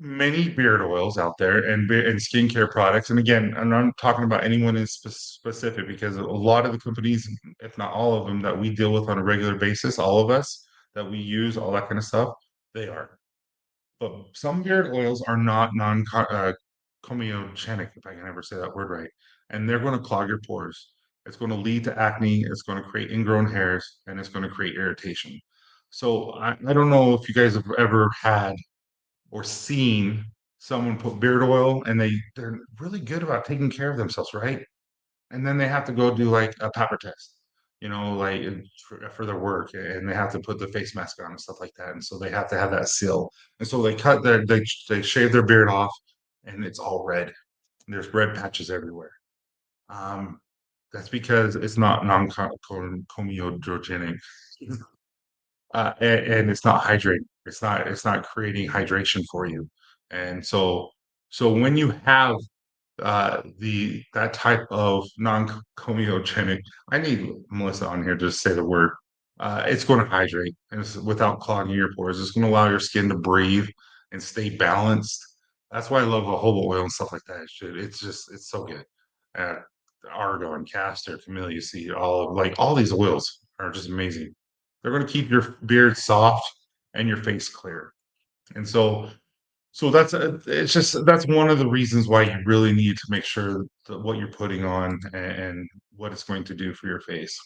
many beard oils out there and skincare products. And again, I'm not talking about anyone in specific because a lot of the companies, if not all of them, that we deal with on a regular basis, all of us that we use, all that kind of stuff, they are. But some beard oils are not comedogenic, if I can ever say that word right. And they're going to clog your pores. It's going to lead to acne. It's going to create ingrown hairs, and it's going to create irritation. So I don't know if you guys have ever had or seen someone put beard oil and they're really good about taking care of themselves, right? And then they have to go do like a pepper test, like for their work, and they have to put the face mask on and stuff like that, and so they have to have that seal, and so they shave their beard off, and it's all red. And there's red patches everywhere. Um, that's because it's not non-comedogenic, and it's not hydrating It's not creating hydration for you. And so when you have the that type of non-comedogenic, I need Melissa on here to just say the word. It's going to hydrate and it's without clogging your pores. It's going to allow your skin to breathe and stay balanced. That's why I love jojoba oil and stuff like that. It's so good. Uh, Argan, castor, camellia seed, olive, like all these oils are just amazing. They're going to keep your beard soft and your face clear. And so it's just that's one of the reasons why you really need to make sure that what you're putting on and what it's going to do for your face.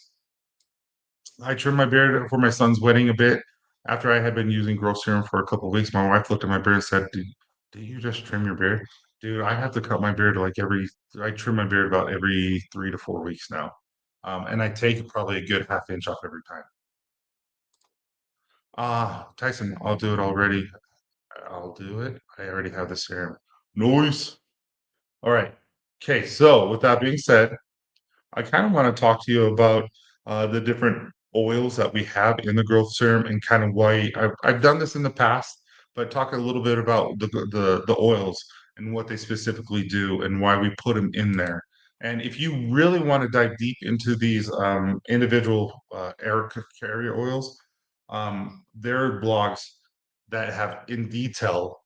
I trimmed my beard for my son's wedding a bit. After I had been using growth serum for a couple of weeks, my wife looked at my beard and said, "Did you just trim your beard?" Dude, I have to cut my beard I trim my beard about every 3 to 4 weeks now. And I take probably a good half inch off every time. Tyson, I'll do it already. I'll do it. I already have the serum. Noise. All right. Okay. So with that being said, I kind of want to talk to you about the different oils that we have in the growth serum and kind of why I've done this in the past, but talk a little bit about the oils and what they specifically do and why we put them in there. And if you really want to dive deep into these individual air carrier oils, there are blogs that have in detail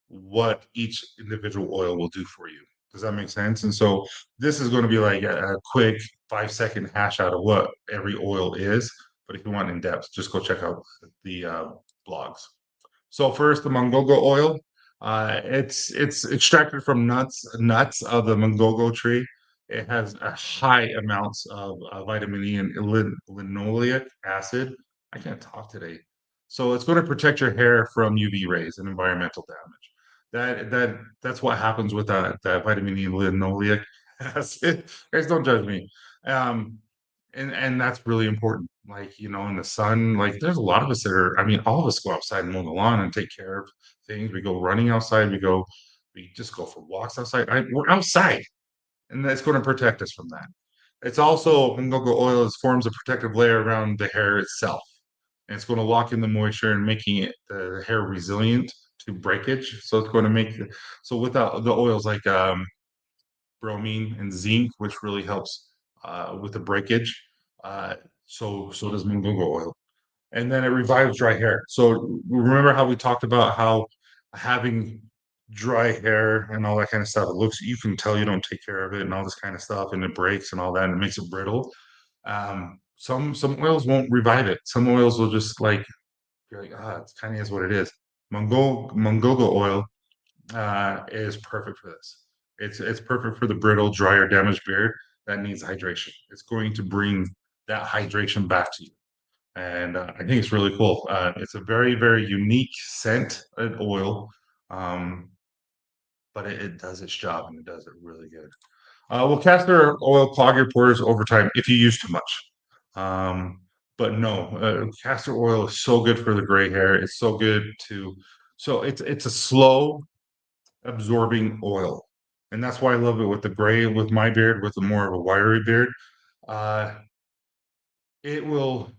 what each individual oil will do for you. Does that make sense? And so this is going to be like a quick 5 second hash out of what every oil is. But if you want in depth, just go check out the blogs. So first, the Mongogo oil. It's extracted from nuts of the Mongogo tree. It has a high amounts of vitamin E and linoleic acid. I can't talk today. So it's going to protect your hair from UV rays and environmental damage. That's what happens with that vitamin E and linoleic acid. Guys, don't judge me. Um, and that's really important. Like, in the sun, like there's a lot of us that are, I mean, all of us go outside and mow the lawn and take care of things. We go running outside, we just go for walks outside. We're outside, and that's going to protect us from that. It's also Mongogo oil is forms a protective layer around the hair itself. And it's going to lock in the moisture and making the hair resilient to breakage. So it's going to so without the oils like bromine and zinc, which really helps with the breakage. Uh, so does Mungogo oil, and then it revives dry hair. So remember how we talked about how having dry hair and all that kind of stuff. It looks you can tell you don't take care of it and all this kind of stuff, and it breaks and all that, and it makes it brittle. Some oils won't revive it. Some oils will just like you're like it's kind of is what it is. Mungogo oil is perfect for this. It's perfect for the brittle, dry, or damaged beard that needs hydration. It's going to bring that hydration back to you, and I think it's really cool. It's a very very unique scent and oil, um, but it does its job and it does it really good. Will castor oil clog your pores over time if you use too much? Um, but no, castor oil is so good for the gray hair. It's so good to so it's a slow absorbing oil. And that's why I love it with the gray with my beard, with the more of a wiry beard. Uh, it will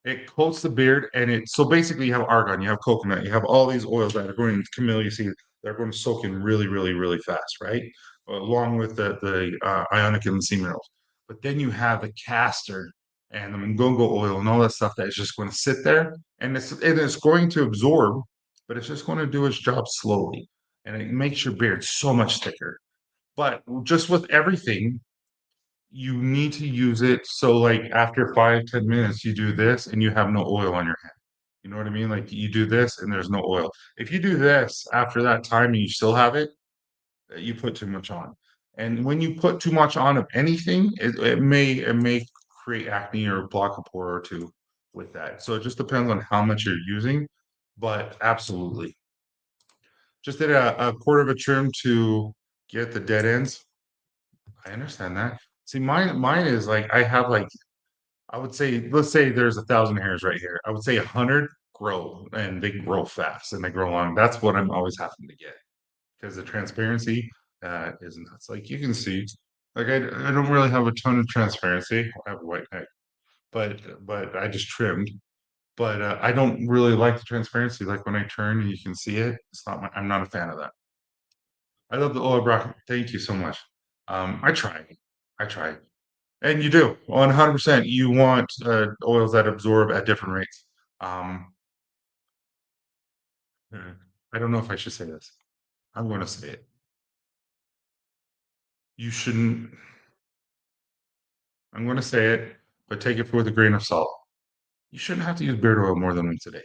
it coats the beard and it so basically you have argan, you have coconut, you have all these oils that are going to camellia seed, they're going to soak in really, really, really fast, right? Along with the ionic and the sea minerals. But then you have the castor and the mongongo oil and all that stuff that is just going to sit there and it's going to absorb, but it's just going to do its job slowly. And it makes your beard so much thicker. But just with everything, you need to use it so like after 5, 10 minutes, you do this and you have no oil on your hand. You know what I mean? Like you do this and there's no oil. If you do this after that time and you still have it, you put too much on. And when you put too much on of anything, it may create acne or block a pore or two with that. So it just depends on how much you're using, but absolutely. Just did a quarter of a trim to get the dead ends. I understand that. See, mine is like I have like I would say let's say there's 1,000 hairs right here. I would say 100 grow and they grow fast and they grow long. That's what I'm always having to get because the transparency is nuts. Like you can see, like I don't really have a ton of transparency. I have a white neck, but I just trimmed. but I don't really like the transparency. Like when I turn and you can see it, it's not my, I'm not a fan of that. I love the oil broccoli. Thank you so much. I try. I try. And you do 100%. You want oils that absorb at different rates. Um, I don't know if I should say this. I'm going to say it. You shouldn't. I'm going to say it, but take it with a grain of salt. You shouldn't have to use beard oil more than once a day.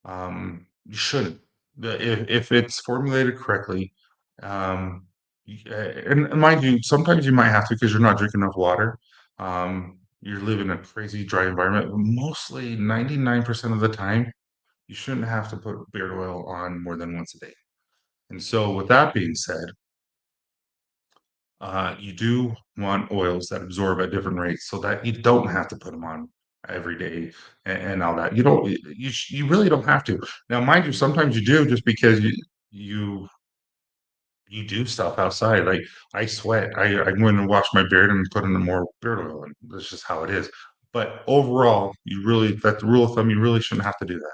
You shouldn't. If it's formulated correctly, and mind you, sometimes you might have to because you're not drinking enough water. You're living in a crazy dry environment. Mostly 99% of the time, you shouldn't have to put beard oil on more than once a day. And so, with that being said, you do want oils that absorb at different rates so that you don't have to put them on every day and all that. You don't, you really don't have to. Now, mind you, sometimes you do just because you, you do stuff outside. Like I sweat. I went and wash my beard and put in more beard oil, and that's just how it is. But overall, you really, that's the rule of thumb, you really shouldn't have to do that.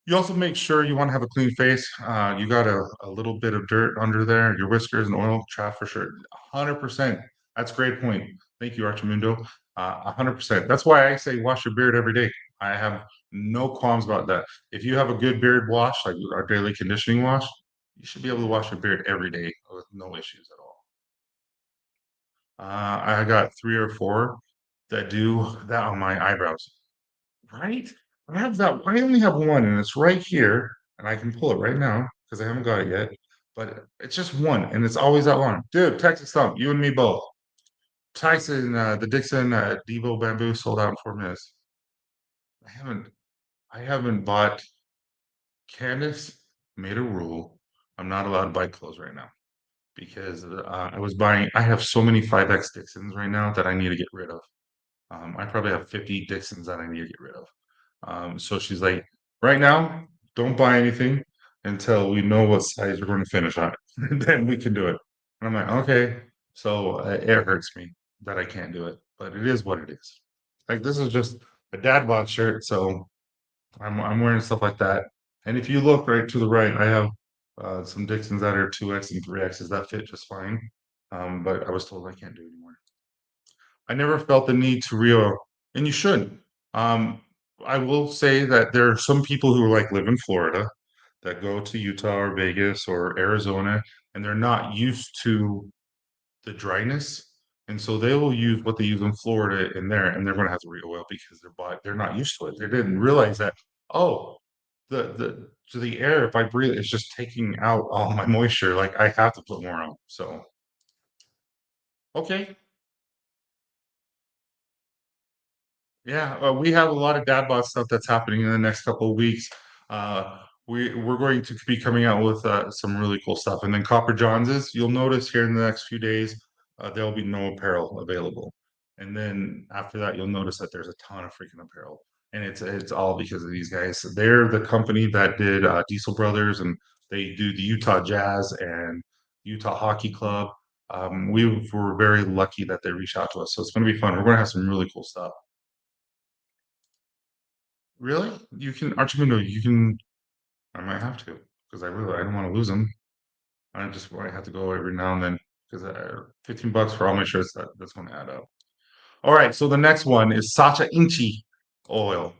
You also make sure you want to have a clean face. You got a little bit of dirt under there, your whiskers and oil, chaff for sure. 100%. That's a great point. Thank you, Archimundo. 100%. That's why I say wash your beard every day. I have no qualms about that. If you have a good beard wash, like our daily conditioning wash, you should be able to wash your beard every day with no issues at all. I got three or four that do that on my eyebrows. Right? I have that. I only have one, and it's right here, and I can pull it right now because I haven't got it yet. But it's just one, and it's always that long. Dude, Texas Stump, you and me both. Tyson, the Dixon Devo bamboo sold out in 4 minutes. I haven't, I haven't bought. Candace made a rule. I'm not allowed to buy clothes right now because I was buying. I have so many 5X Dixons right now that I need to get rid of. I probably have 50 Dixons that I need to get rid of. So she's like, right now, don't buy anything until we know what size we're going to finish on it. And then we can do it. And I'm like, okay. So it hurts me that I can't do it, but it is what it is. Like this is just a dad bod shirt, so I'm wearing stuff like that. And if you look right to the right, I have some Dixons that are 2X and 3Xs that fit just fine. But I was told I can't do anymore. I never felt the need to and you should. Um, I will say that there are some people who like live in Florida that go to Utah or Vegas or Arizona, and they're not used to the dryness, and so they will use what they use in Florida in there, and they're going to have to re-oil because they're not used to it. They didn't realize that. Oh, the air, if I breathe, is just taking out all my moisture. Like I have to put more on. So okay. Yeah, we have a lot of dad bod stuff that's happening in the next couple of weeks. We're going to be coming out with some really cool stuff, and then Copper Johns's. You'll notice here in the next few days, there will be no apparel available, and then after that, you'll notice that there's a ton of freaking apparel, and it's all because of these guys. They're the company that did Diesel Brothers, and they do the Utah Jazz and Utah Hockey Club. We were very lucky that they reached out to us, so it's going to be fun. We're going to have some really cool stuff. Really? You can Archimino, you can I might have to because I don't want to lose them. I have to go every now and then because 15 bucks for all my shirts that's going to add up. All right, so the next one is Sacha Inchi oil.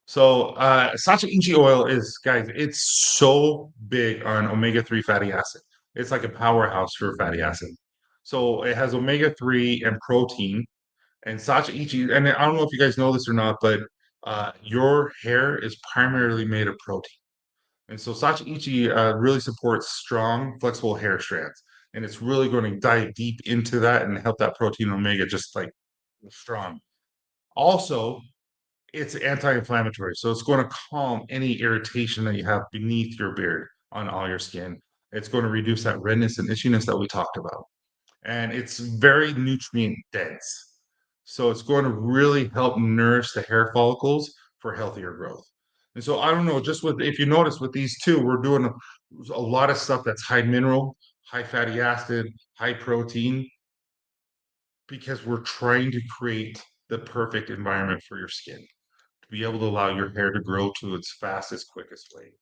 So Sacha Inchi oil is guys, it's so big on omega-3 fatty acid. It's like a powerhouse for fatty acid. So it has omega-3 and protein and Sacha Ichi, and I don't know if you guys know this or not, but your hair is primarily made of protein. And so Sacha Ichi really supports strong, flexible hair strands. And it's really going to dive deep into that and help that protein omega just like strong. Also, it's anti-inflammatory. So it's going to calm any irritation that you have beneath your beard on all your skin. It's going to reduce that redness and itchiness that we talked about, and it's very nutrient dense. So it's going to really help nourish the hair follicles for healthier growth. And so I don't know, just with if you notice with these two, we're doing a lot of stuff that's high mineral, high fatty acid, high protein, because we're trying to create the perfect environment for your skin. be able to allow your hair to grow to its fastest, quickest way.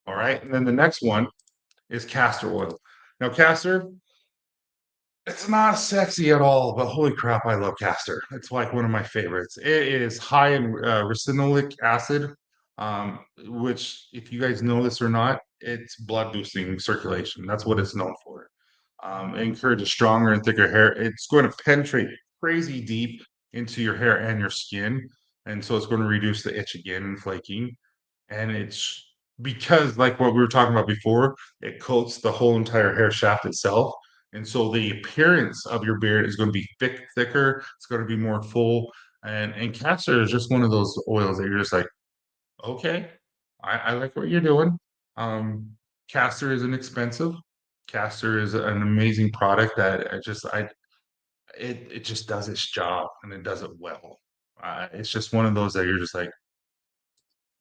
All right. And then the next one is castor oil. Now, castor, it's not sexy at all, but holy crap, I love castor. It's like one of my favorites. It is high in ricinoleic acid, which, if you guys know this or not, it's blood boosting circulation. That's what it's known for. It encourages stronger and thicker hair. It's going to penetrate crazy deep into your hair and your skin, and so it's going to reduce the itch again and flaking. And it's because, like what we were talking about before, it coats the whole entire hair shaft itself. And so the appearance of your beard is going to be thicker, it's going to be more full. And castor is just one of those oils that you're just like, okay, I like what you're doing. Um, Castor is inexpensive. Castor is an amazing product that it just does its job and it does it well. It's just one of those that you're just like,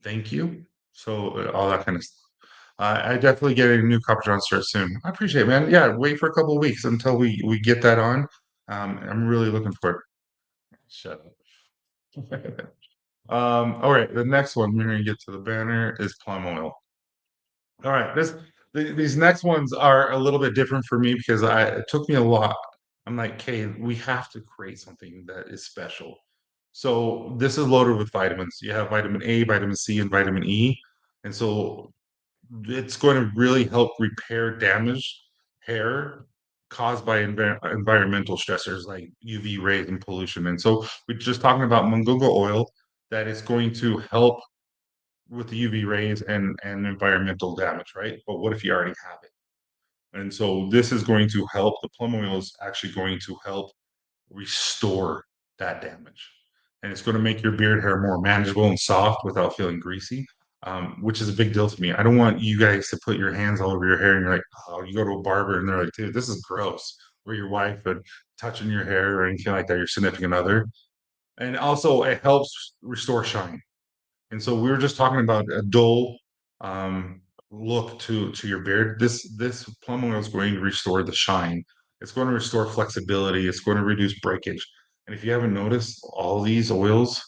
thank you. So all that kind of stuff. I definitely get a new Copper John shirt soon. I appreciate it, man. Yeah, wait for a couple of weeks until we get that on. I'm really looking for it. Shut up. All right, the next one we're gonna get to the banner is plum oil. All right, these next ones are a little bit different for me because it took me a lot. I'm like, okay, we have to create something that is special. So this is loaded with vitamins. You have vitamin A, vitamin C, and vitamin E, and so it's going to really help repair damaged hair caused by environmental stressors like UV rays and pollution. And so we're just talking about mungoga oil that is going to help with the UV rays and environmental damage, right? But what if you already have it? And so this is going to help. The plum oil is actually going to help restore that damage, and it's going to make your beard hair more manageable and soft without feeling greasy. Which is a big deal to me. I don't want you guys to put your hands all over your hair and you're like, oh, you go to a barber and they're like, dude, this is gross. Or your wife and touching your hair or anything like that, your significant other. And also, it helps restore shine. And so we were just talking about a dull look to your beard. This plum oil is going to restore the shine. It's going to restore flexibility. It's going to reduce breakage. And if you haven't noticed, all these oils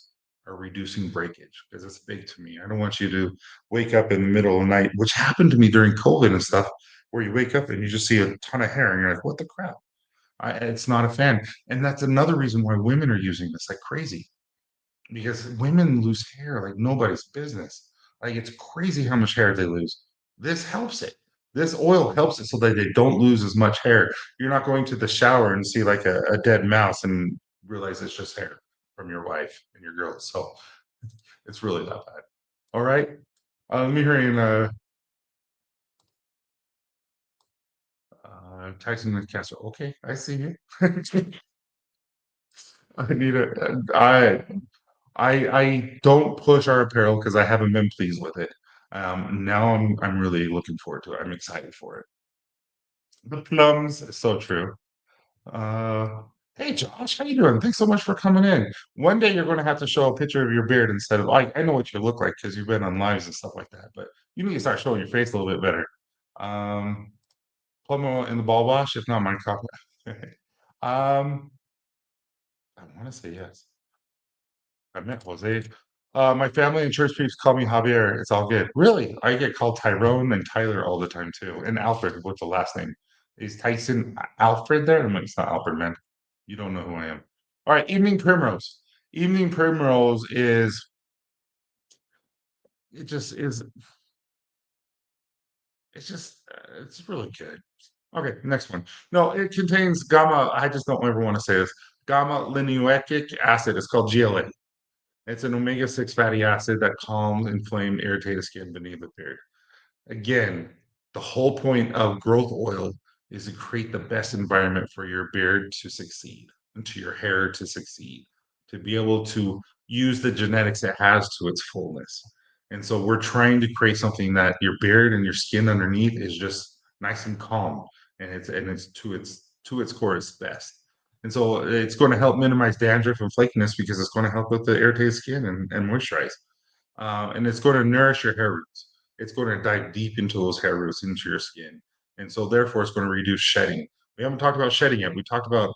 are reducing breakage because it's big to me. I don't want you to wake up in the middle of the night, which happened to me during COVID and stuff, where you wake up and you just see a ton of hair and you're like, what the crap? It's not a fan. And that's another reason why women are using this like crazy because women lose hair like nobody's business. Like it's crazy how much hair they lose. This helps it. This oil helps it so that they don't lose as much hair. You're not going to the shower and see like a dead mouse and realize it's just hair from your wife and your girls. So it's really not bad. All right. Let me hear in Tyson and Castle. Okay, I see you. I need a I don't push our apparel because I haven't been pleased with it. Now I'm really looking forward to it. I'm excited for it. The plums is so true. Uh, hey Josh, how you doing? Thanks so much for coming in. One day you're going to have to show a picture of your beard instead of I know what you look like because you've been on lives and stuff like that, but you need to start showing your face a little bit better. Um, plum oil in the ball wash, if not my copy. um, I want to say yes. I met Jose. My family and church peeps call me Javier. It's all good. Really? I get called Tyrone and Tyler all the time too. And Alfred, what's the last name? Is Tyson Alfred there? I'm like, it's not Alfred, man. You don't know who I am. All right, evening primrose. Evening primrose is it just is it's really good. Okay, next one. No, it contains gamma. I just don't ever want to say this. Gamma linoleic acid. It's called GLA. It's an omega-6 fatty acid that calms inflamed, irritated skin beneath the beard. Again, the whole point of growth oil is to create the best environment for your beard to succeed and to your hair to succeed, to be able to use the genetics it has to its fullness. And so we're trying to create something that your beard and your skin underneath is just nice and calm and it's to its core its best. And so it's going to help minimize dandruff and flakiness because it's going to help with the irritated skin and moisturize. And it's going to nourish your hair roots. It's going to dive deep into those hair roots, into your skin, and so therefore it's going to reduce shedding. We haven't talked about shedding yet. We talked about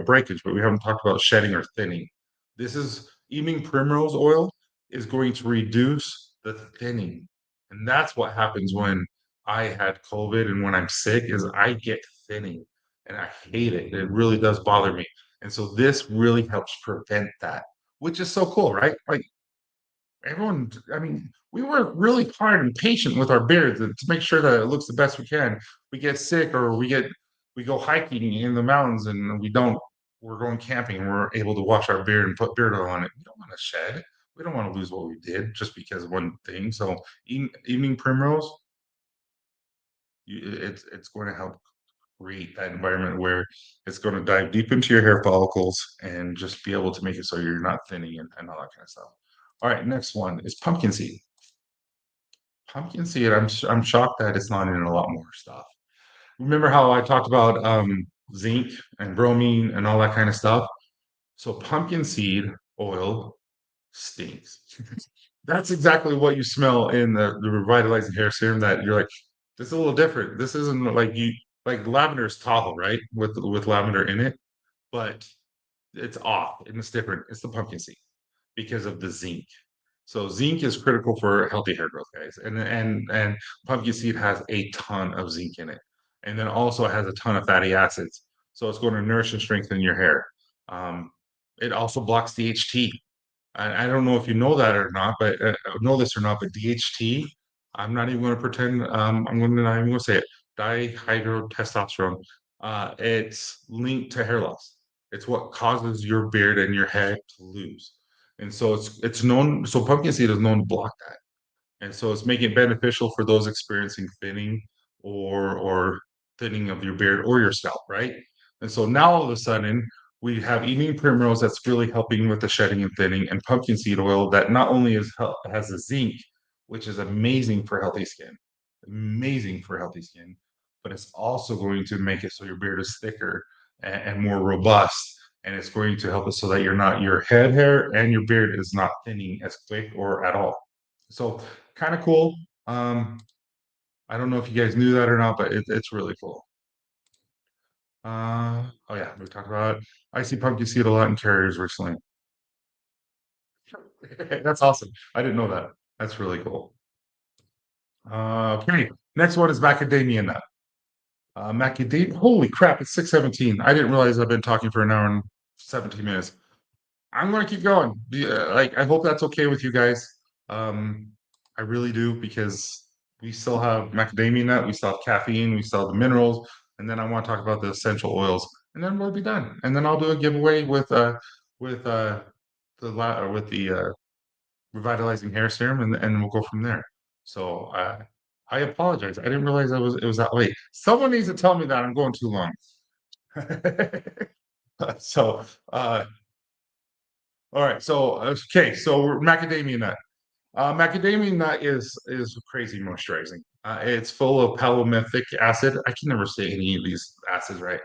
breakage, but we haven't talked about shedding or thinning. This is evening primrose oil. is going to reduce the thinning. And that's what happens when I had COVID and when I'm sick is I get thinning and I hate it. It really does bother me. And so this really helps prevent that, which is so cool, right? Like everyone, I mean, we work really hard and patient with our beards to make sure that it looks the best we can. We get sick or we go hiking in the mountains and we're going camping and we're able to wash our beard and put beard oil on it. We don't want to shed. We don't want to lose what we did just because of one thing. So evening primrose, it's going to help create that environment where it's going to dive deep into your hair follicles and just be able to make it so you're not thinning and all that kind of stuff. All right, next one is pumpkin seed. Pumpkin seed, I'm shocked that it's not in a lot more stuff. Remember how I talked about zinc and bromine and all that kind of stuff? So pumpkin seed oil stinks. That's exactly what you smell in the revitalizing hair serum that you're like, this is a little different. This isn't like you like lavender is Tahoe, right? With lavender in it, but it's off and it's different. It's the pumpkin seed because of the zinc. So zinc is critical for healthy hair growth, guys. And pumpkin seed has a ton of zinc in it. And then also it has a ton of fatty acids. So it's going to nourish and strengthen your hair. Um, it also blocks DHT. I don't know if you know that or not, but know this or not, but DHT, I'm not even going to pretend, not even going to say it, dihydrotestosterone. It's linked to hair loss. It's what causes your beard and your head to lose. And so it's known, so pumpkin seed is known to block that. And so it's making it beneficial for those experiencing thinning or thinning of your beard or your scalp, right? And so now all of a sudden we have evening primrose that's really helping with the shedding and thinning, and pumpkin seed oil that not only has the zinc, which is amazing for healthy skin, but it's also going to make it so your beard is thicker and more robust. And it's going to help it so that your head hair and your beard is not thinning as quick or at all. So kind of cool. I don't know if you guys knew that or not, but it's really cool. Oh yeah, we talked about it. I see pumpkin seed a lot in carriers recently. That's awesome. I didn't know that. That's really cool. Okay, next one is macadamia nut. Macadamia. Holy crap! It's 6:17. I didn't realize I've been talking for an hour and 17 minutes. I'm gonna keep going. Like, I hope that's okay with you guys. I really do because we still have macadamia nut, we still have caffeine, we still have the minerals, and then I want to talk about the essential oils, and then we'll be done. And then I'll do a giveaway with with the revitalizing hair serum, and we'll go from there. So I apologize. I didn't realize it was that late. Someone needs to tell me that I'm going too long. So all right. So okay. So macadamia nut. Macadamia nut is crazy moisturizing. It's full of palmitoic acid. I can never say any of these acids right,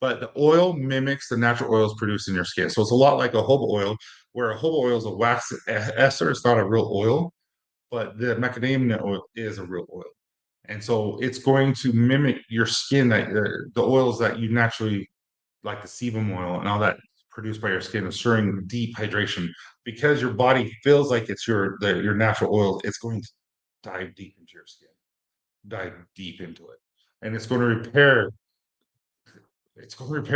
but the oil mimics the natural oils produced in your skin. So it's a lot like a jojoba oil, where a jojoba oil is a wax ester. It's not a real oil, but the macadamia oil is a real oil, and so it's going to mimic your skin that the oils that you naturally like the sebum oil and all that produced by your skin, ensuring deep hydration because your body feels like it's your natural oil. It's going to dive deep into your skin, dive deep into it, and it's going to repair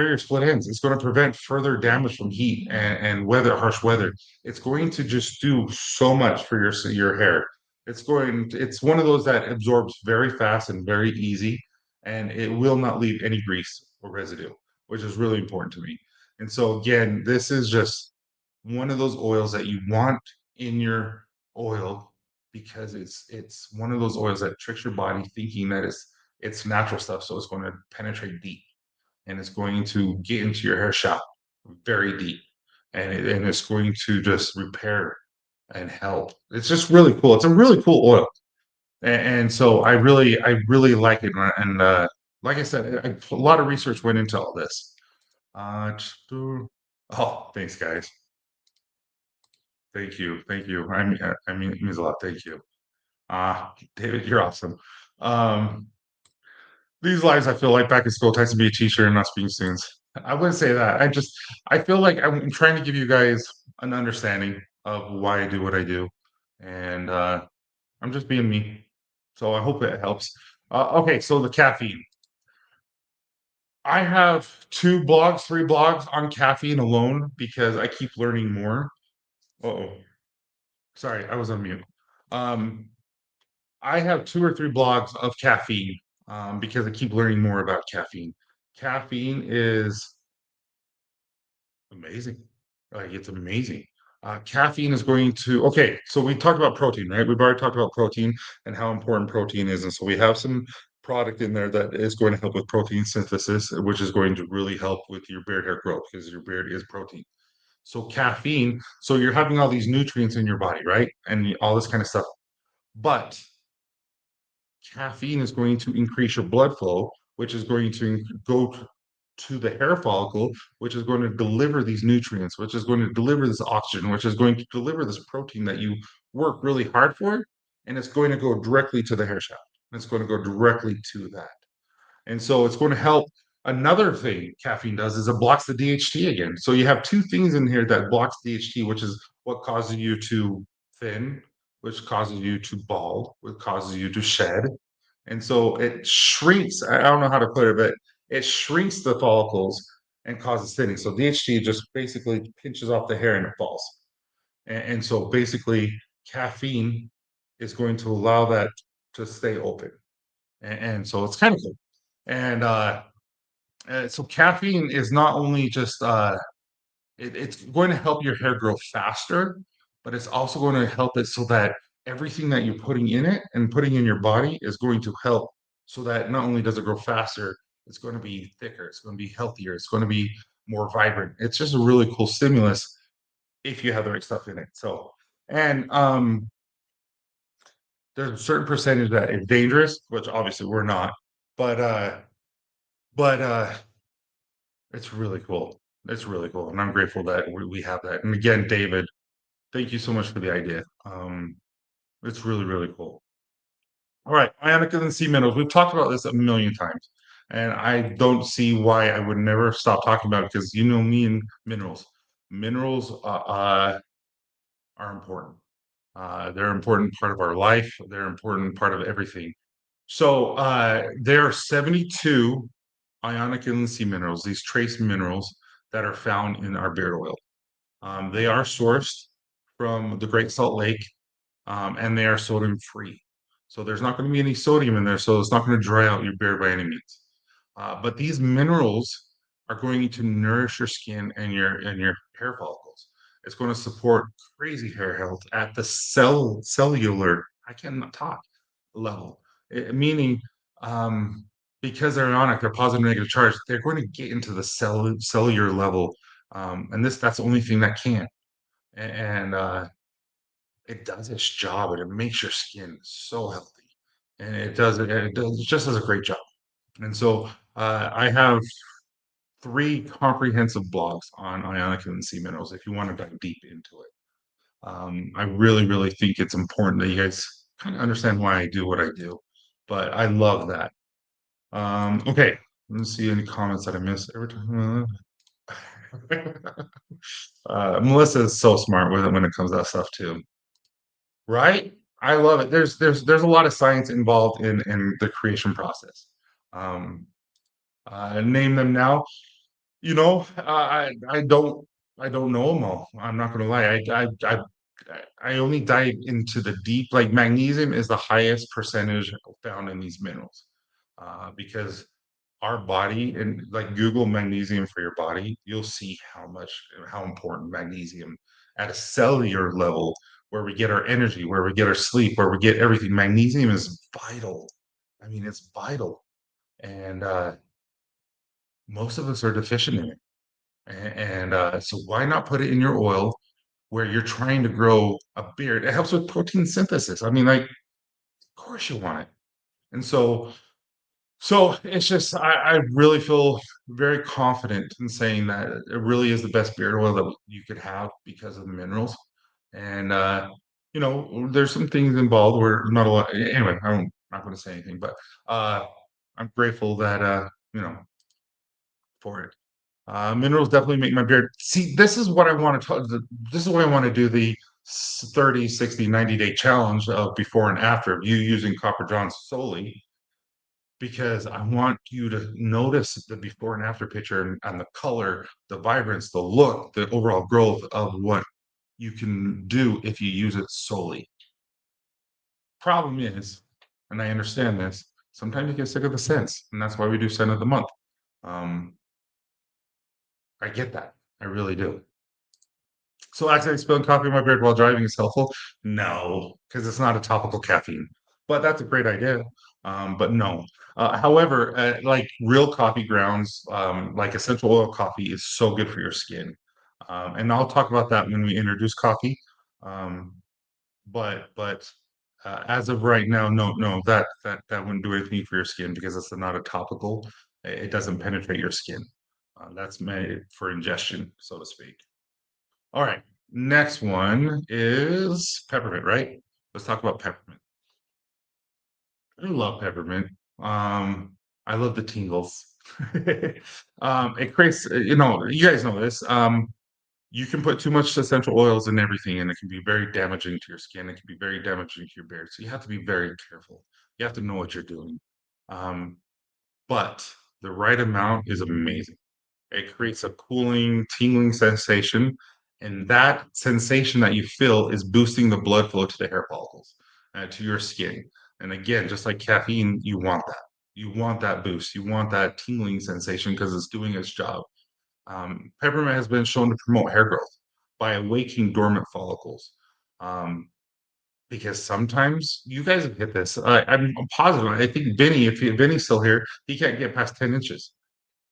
your split ends. It's going to prevent further damage from heat and harsh weather. It's going to just do so much for your hair. It's one of those that absorbs very fast and very easy, and it will not leave any grease or residue, which is really important to me. And so again, this is just one of those oils that you want in your oil because it's one of those oils that tricks your body thinking that it's natural stuff, so it's going to penetrate deep and it's going to get into your hair shaft very deep, and it's going to just repair and help. It's just really cool. It's a really cool oil, and so I really like it. And like I said, a lot of research went into all this. Oh, thanks, guys. Thank you. I mean, it means a lot. Thank you. David, you're awesome. Um, These lives, I feel like back in school, Tyson be a teacher and not speaking students. I wouldn't say that. I feel like I'm trying to give you guys an understanding of why I do what I do. and I'm just being me. So I hope it helps. Okay, so the caffeine. I have 2 blogs, 3 blogs on caffeine alone because I keep learning more. Uh-oh, sorry, I was on mute. Um, I have 2 or 3 blogs of caffeine, because I keep learning more about caffeine. Caffeine is amazing. Like, it's amazing. Caffeine is going to okay, so we talked about protein, right? We've already talked about protein and how important protein is, and so we have some product in there that is going to help with protein synthesis, which is going to really help with your beard hair growth because your beard is protein. So caffeine, so you're having all these nutrients in your body, right? And all this kind of stuff. But caffeine is going to increase your blood flow, which is going to go to the hair follicle, which is going to deliver these nutrients, which is going to deliver this oxygen, which is going to deliver this protein that you work really hard for, and it's going to go directly to the hair shaft. It's going to go directly to that. And so it's going to help. Another thing caffeine does is it blocks the DHT again. So you have 2 things in here that blocks DHT, which is what causes you to thin, which causes you to bald, which causes you to shed. And so it shrinks, I don't know how to put it, but it shrinks the follicles and causes thinning. So DHT just basically pinches off the hair and it falls. And so basically caffeine is going to allow that to stay open. And so it's kind of cool. And so caffeine is not only just it's going to help your hair grow faster, but it's also going to help it so that everything that you're putting in it and putting in your body is going to help so that not only does it grow faster, it's going to be thicker, it's going to be healthier, it's going to be more vibrant. It's just a really cool stimulus if you have the right stuff in it. So, and there's a certain percentage that is dangerous, which obviously we're not, but it's really cool. It's really cool, and I'm grateful that we have that. And again, David, thank you so much for the idea. It's really, really cool. All right, ionicas and sea minerals. We've talked about this a million times, and I don't see why I would never stop talking about it because you know me and minerals. Minerals are important. They're an important part of our life. They're an important part of everything. So there are 72 ionic inland sea minerals, these trace minerals that are found in our beard oil. They are sourced from the Great Salt Lake, and they are sodium free. So there's not going to be any sodium in there, so it's not going to dry out your beard by any means. But these minerals are going to nourish your skin and your hair follicles. It's going to support crazy hair health at the cellular. I cannot talk level, meaning because they're ionic, they're positive negative charge. They're going to get into the cellular level, and that's the only thing that can. And it does its job, and it makes your skin so healthy, and it just does a great job. And so I have 3 comprehensive blogs on ionic and sea minerals if you want to dive deep into it. I really, really think it's important that you guys kind of understand why I do what I do, but I love that. Okay, let's see any comments that I missed every time. Melissa is so smart with it when it comes to that stuff too. Right? I love it. There's a lot of science involved in the creation process. Um, name them now. You know, I don't know them all. I'm not gonna lie. I only dive into the deep. Like magnesium is the highest percentage found in these minerals, because our body and like Google magnesium for your body, you'll see how important magnesium at a cellular level, where we get our energy, where we get our sleep, where we get everything. Magnesium is vital. I mean, it's vital, and most of us are deficient in it. And so, why not put it in your oil where you're trying to grow a beard? It helps with protein synthesis. I mean, like, of course you want it. And so it's just I really feel very confident in saying that it really is the best beard oil that you could have because of the minerals. And you know, there's some things involved where not a lot. Anyway, I'm not going to say anything, but uh, I'm grateful that you know for it. Minerals definitely make my beard. See, this is what I want to talk. This is what I want to do. 30, 60, 90-day challenge of before and after of you using Copper Johns solely, because I want you to notice the before and after picture and the color, the vibrance, the look, the overall growth of what you can do if you use it solely. Problem is, and I understand this, sometimes you get sick of the scents, and that's why we do scent of the month. Um, I get that. I really do. So accidentally spilling coffee in my beard while driving is helpful? No, because it's not a topical caffeine. But that's a great idea. But no. However, like real coffee grounds, like essential oil coffee, is so good for your skin. And I'll talk about that when we introduce coffee. Um, but as of right now, no, that wouldn't do anything for your skin because it's not a topical. It doesn't penetrate your skin. That's made for ingestion, so to speak. All right. Next one is peppermint, right? Let's talk about peppermint. I love peppermint. Um, I love the tingles. It creates, you guys know this. You can put too much essential oils in everything, and it can be very damaging to your skin. It can be very damaging to your beard. So you have to be very careful. You have to know what you're doing. Um, but the right amount is amazing. It creates a cooling, tingling sensation, and that sensation that you feel is boosting the blood flow to the hair follicles, to your skin. And again, just like caffeine, you want that. You want that boost. You want that tingling sensation because it's doing its job. Peppermint has been shown to promote hair growth by awakening dormant follicles. Um, because sometimes you guys have hit this. I'm positive. I think Benny, if Benny's still here, he can't get past 10 inches.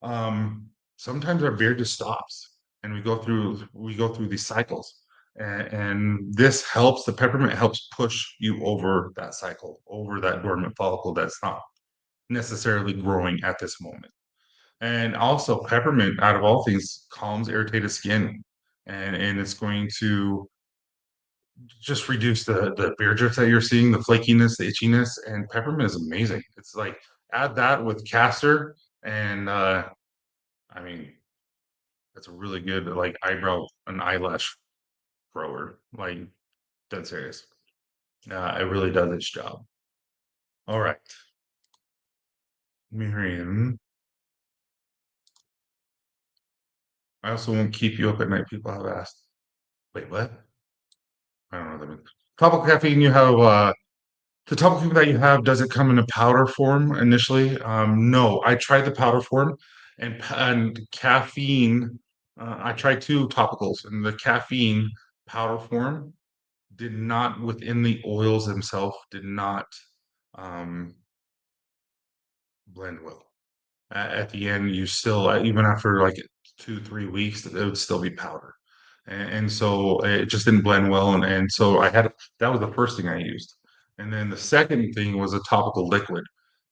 um, Sometimes our beard just stops and we go through these cycles. And this helps, the peppermint helps push you over that cycle, over that dormant follicle that's not necessarily growing at this moment. And also peppermint, out of all things, calms irritated skin, and it's going to just reduce the beard drips that you're seeing, the flakiness, the itchiness. And peppermint is amazing. It's like add that with castor, and I mean, that's a really good, like, eyebrow and eyelash grower, like, dead serious. It really does its job. All right, Miriam, I also won't keep you up at night, people have asked. Wait, what? I don't know what that means. Topical caffeine, you have, the topical caffeine that you have, does it come in a powder form initially? No, I tried the powder form, and caffeine, I tried 2 topicals, and the caffeine powder form did not, within the oils themselves, did not um, blend well. At the end, you still, even after like 2, 3 weeks, it would still be powder, and so it just didn't blend well. And so that was the first thing I used, and then the second thing was a topical liquid,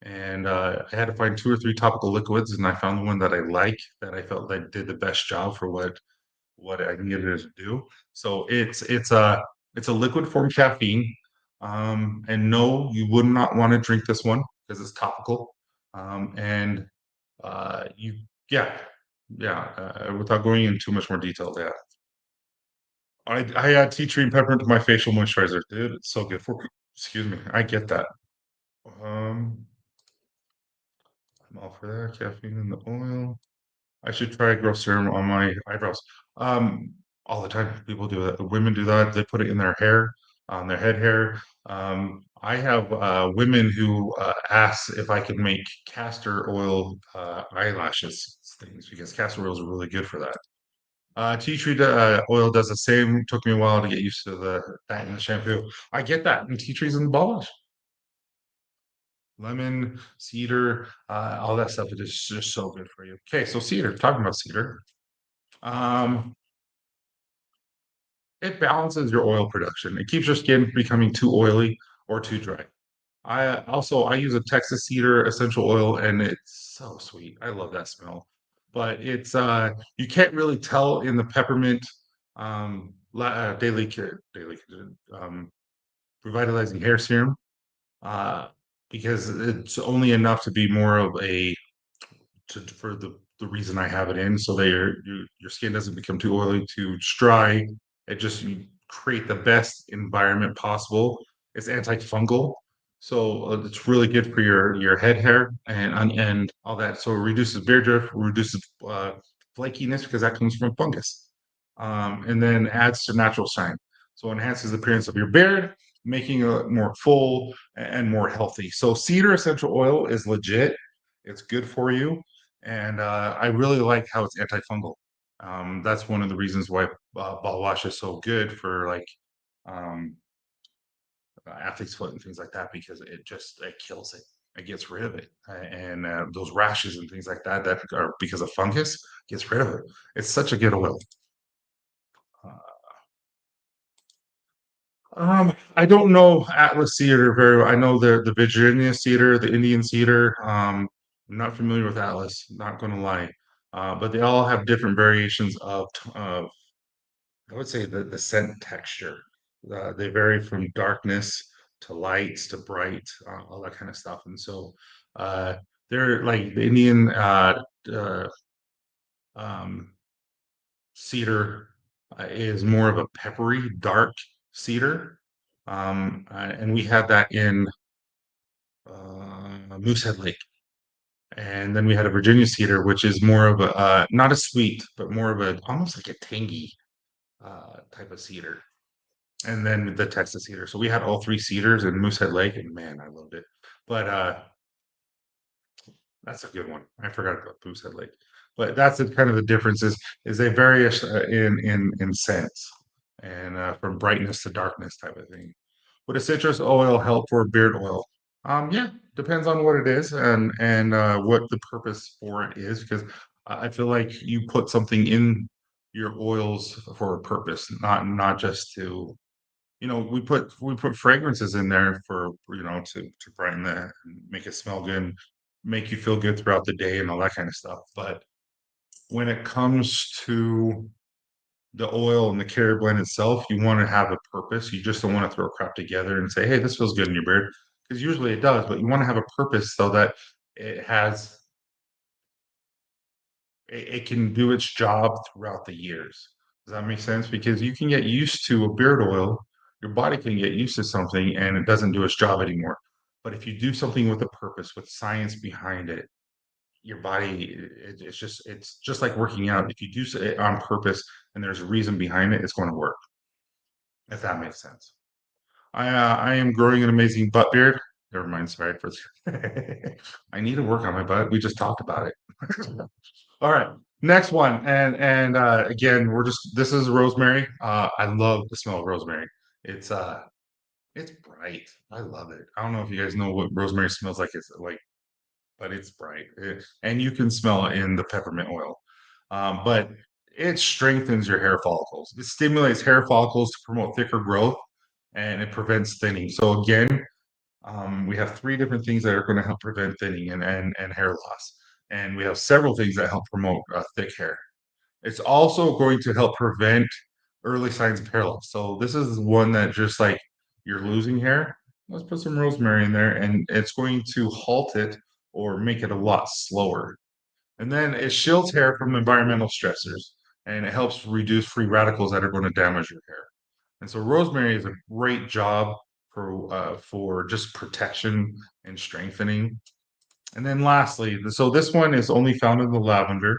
and I had to find 2 or 3 topical liquids, and I found the one that I like, that I felt that did the best job for what I needed it to do. So it's a liquid form caffeine. And no, you would not want to drink this one because it's topical. And you yeah, yeah, without going into too much more detail, yeah. I add tea tree and peppermint to my facial moisturizer, dude. It's so good for, excuse me. I get that. Um, I'm all for that. Caffeine in the oil. I should try grow serum on my eyebrows. Um, all the time. People do that. Women do that. They put it in their hair, on their head hair. I have women who ask if I can make castor oil eyelashes things, because castor oil is really good for that. Tea tree oil does the same. Took me a while to get used to that in the shampoo. I get that. And tea trees in the ball wash. Lemon, cedar, all that stuff. It is just so good for you. Okay, so cedar. Talking about cedar. Um, it balances your oil production. It keeps your skin from becoming too oily or too dry. I use a Texas cedar essential oil, and it's so sweet. I love that smell. But it's you can't really tell in the peppermint daily revitalizing hair serum, uh, because it's only enough to be more of a for the reason I have it in, so that your skin doesn't become too oily, too dry. It just create the best environment possible. It's antifungal, so it's really good for your head hair and all that. So it reduces beard drift, reduces flakiness because that comes from fungus, and then adds to natural shine. So enhances the appearance of your beard, making it more full and more healthy. So cedar essential oil is legit. It's good for you, and I really like how it's antifungal. That's one of the reasons why ball wash is so good for like um, athlete's foot and things like that because it kills it. It gets rid of it, and those rashes and things like that that are because of fungus gets rid of it. It's such a good oil. Uh, I don't know Atlas cedar very well. I know the Virginia cedar, the Indian cedar. I'm not familiar with Atlas. Not going to lie, but they all have different variations of I would say the scent texture. They vary from darkness to lights to bright, all that kind of stuff. And so uh, they're like the Indian uh, um, cedar is more of a peppery, dark cedar. And we had that in Moosehead Lake. And then we had a Virginia cedar, which is more of a not a sweet, but more of a almost like a tangy type of cedar. And then the Texas cedar. So we had all three cedars in Moosehead Lake, and man, I loved it. But that's a good one. I forgot about Moosehead Lake. But that's the kind of the differences is they vary in scents and from brightness to darkness type of thing. Would a citrus oil help for beard oil? Yeah, depends on what it is and what the purpose for it is because I feel like you put something in your oils for a purpose, not just to we put fragrances in there for to brighten that and make it smell good and make you feel good throughout the day and all that kind of stuff. But when it comes to the oil and the carrier blend itself, you want to have a purpose. You just don't want to throw crap together and say, "Hey, this feels good in your beard," because usually it does. But you want to have a purpose so that it has it can do its job throughout the years. Does that make sense? Because you can get used to a beard oil, your body can get used to something and it doesn't do its job anymore. But if you do something with a purpose, with science behind it, your body, it's just like working out. If you do it on purpose and there's a reason behind it, it's going to work. If that makes sense. I am growing an amazing butt beard. Never mind, sorry for I need to work on my butt. We just talked about it. All right, next one, and again, this is rosemary. I love the smell of rosemary. It's uh, it's bright. I love it. I don't know if you guys know what rosemary smells like. It's like, but it's bright, and you can smell it in the peppermint oil. But it strengthens your hair follicles. It stimulates hair follicles to promote thicker growth, and it prevents thinning. So again, we have three different things that are going to help prevent thinning and hair loss. And we have several things that help promote thick hair. It's also going to help prevent early signs of hair loss. So this is one that just like you're losing hair, let's put some rosemary in there and it's going to halt it or make it a lot slower. And then it shields hair from environmental stressors and it helps reduce free radicals that are going to damage your hair. And so rosemary is a great job for just protection and strengthening. And then lastly, so this one is only found in the lavender.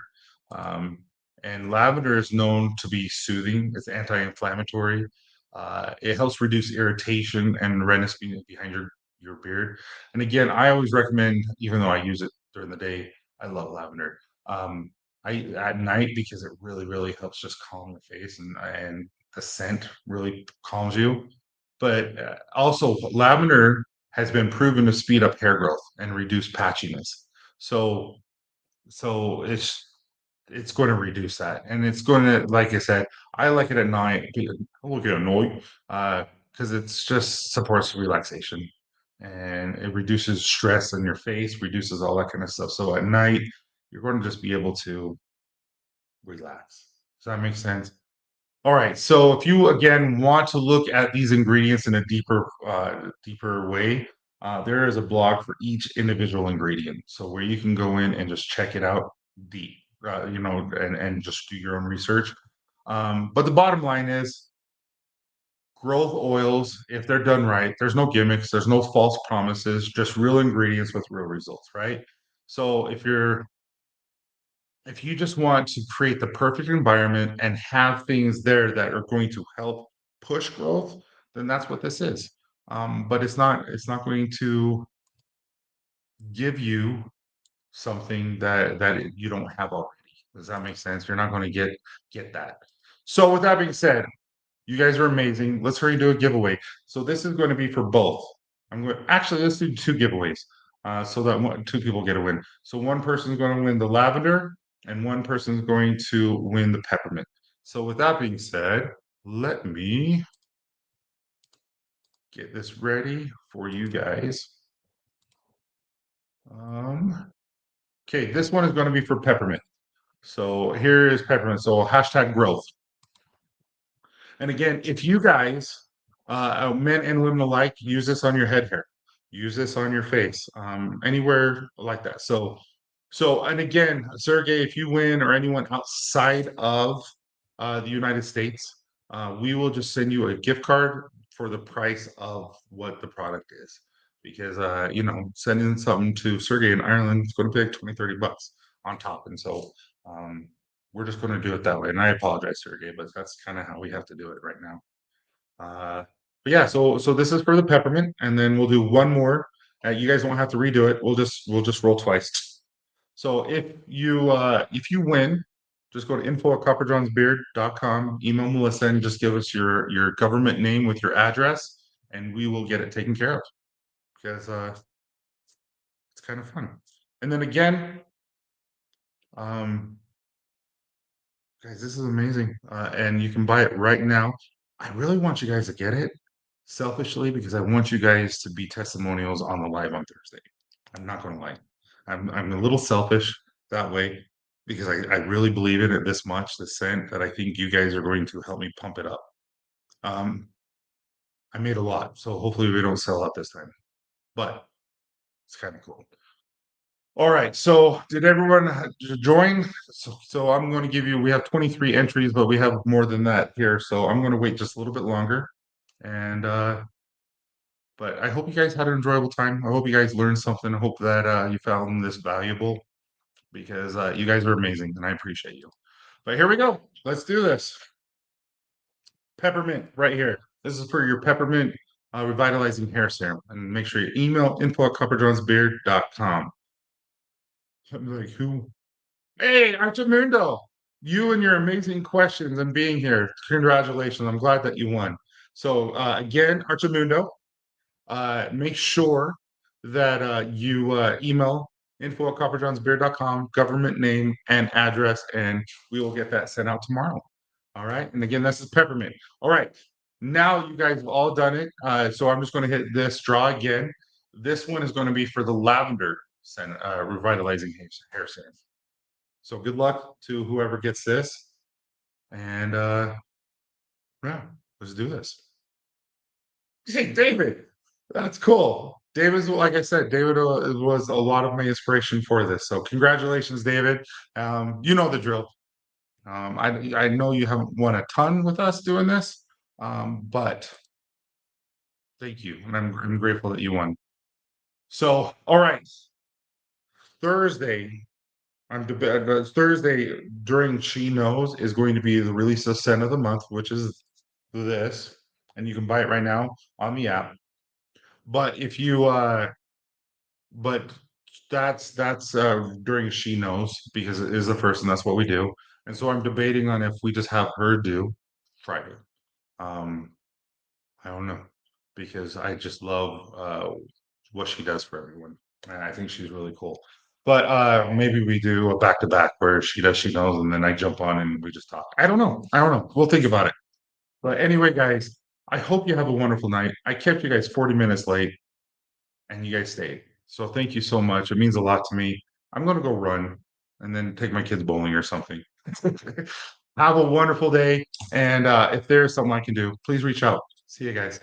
Um, and lavender is known to be soothing, it's anti-inflammatory. It helps reduce irritation and redness behind your beard. And again, I always recommend, even though I use it during the day, I love lavender. Um, I at night because it really, really helps just calm the face and the scent really calms you. But also lavender has been proven to speed up hair growth and reduce patchiness. So it's going to reduce that, and it's going to, like I said, I like it at night. I look at night because it's just supports relaxation and it reduces stress in your face, reduces all that kind of stuff. So at night, you're going to just be able to relax. Does that make sense? All right. So if you again want to look at these ingredients in a deeper way, there is a blog for each individual ingredient. So where you can go in and just check it out deep, and just do your own research. But the bottom line is growth oils, if they're done right, there's no gimmicks, there's no false promises, just real ingredients with real results, right? So if you just want to create the perfect environment and have things there that are going to help push growth, then that's what this is. But it's not going to give you something that you don't have already. Does that make sense? You're not going to get that. So with that being said, you guys are amazing. Let's hurry and do a giveaway. So this is going to be for both. I'm going actually let's do two giveaways, so that two people get a win. So one person is going to win the lavender, and one person is going to win the peppermint. So with that being said, let me get this ready for you guys. Okay, this one is going to be for peppermint. So here is peppermint. So hashtag growth. And again, if you guys, men and women alike, use this on your head hair, use this on your face, anywhere like that. And again, Sergey, if you win or anyone outside of the United States, we will just send you a gift card for the price of what the product is. Because, sending something to Sergey in Ireland is going to be like 20, $30 on top. And so, um, we're just going to do it that way. And I apologize, Sergey, but that's kind of how we have to do it right now. But yeah, so this is for the peppermint, and then we'll do one more. You guys won't have to redo it. We'll just roll twice. So if you win, just go to info@copperjohnsbeard.com, email Melissa, and just give us your government name with your address, and we will get it taken care of. Because it's kind of fun. And then again, um, guys, this is amazing. And you can buy it right now. I really want you guys to get it selfishly because I want you guys to be testimonials on the live on Thursday. I'm not going to lie. I'm a little selfish that way because I really believe in it this much, the scent, that I think you guys are going to help me pump it up. Um, I made a lot, so hopefully we don't sell out this time, but it's kind of cool. All right, so did everyone join? So I'm going to give you, we have 23 entries, but we have more than that here. So I'm going to wait just a little bit longer. And but I hope you guys had an enjoyable time. I hope you guys learned something. I hope that you found this valuable because you guys are amazing and I appreciate you. But here we go. Let's do this. Peppermint right here. This is for your peppermint revitalizing hair serum. And make sure you email info@copperjohnsbeard.com. I'm like, who? Hey, Archimundo, you and your amazing questions and being here. Congratulations. I'm glad that you won. So again, Archimundo, make sure that you email info@copperjohnsbeard.com, government name and address, and we will get that sent out tomorrow. All right. And again, this is peppermint. All right. Now you guys have all done it. So I'm just going to hit this draw again. This one is going to be for the lavender revitalizing hair serum. So good luck to whoever gets this. And yeah, let's do this. Hey, David, that's cool. David's like I said, David was a lot of my inspiration for this. So congratulations, David. You know the drill. I know you haven't won a ton with us doing this, but thank you, and I'm grateful that you won. So all right, Thursday. Thursday during She Knows is going to be the release of scent of the month, which is this, and you can buy it right now on the app. But if you but that's during She Knows because it is the first and that's what we do. And so I'm debating on if we just have her do Friday. Um, I don't know because I just love what she does for everyone. And I think she's really cool. But maybe we do a back to back where she does She Knows and then I jump on and we just talk. I don't know. I don't know. We'll think about it. But anyway, guys, I hope you have a wonderful night. I kept you guys 40 minutes late and you guys stayed. So thank you so much. It means a lot to me. I'm gonna go run and then take my kids bowling or something. Have a wonderful day. And if there's something I can do, please reach out. See you guys.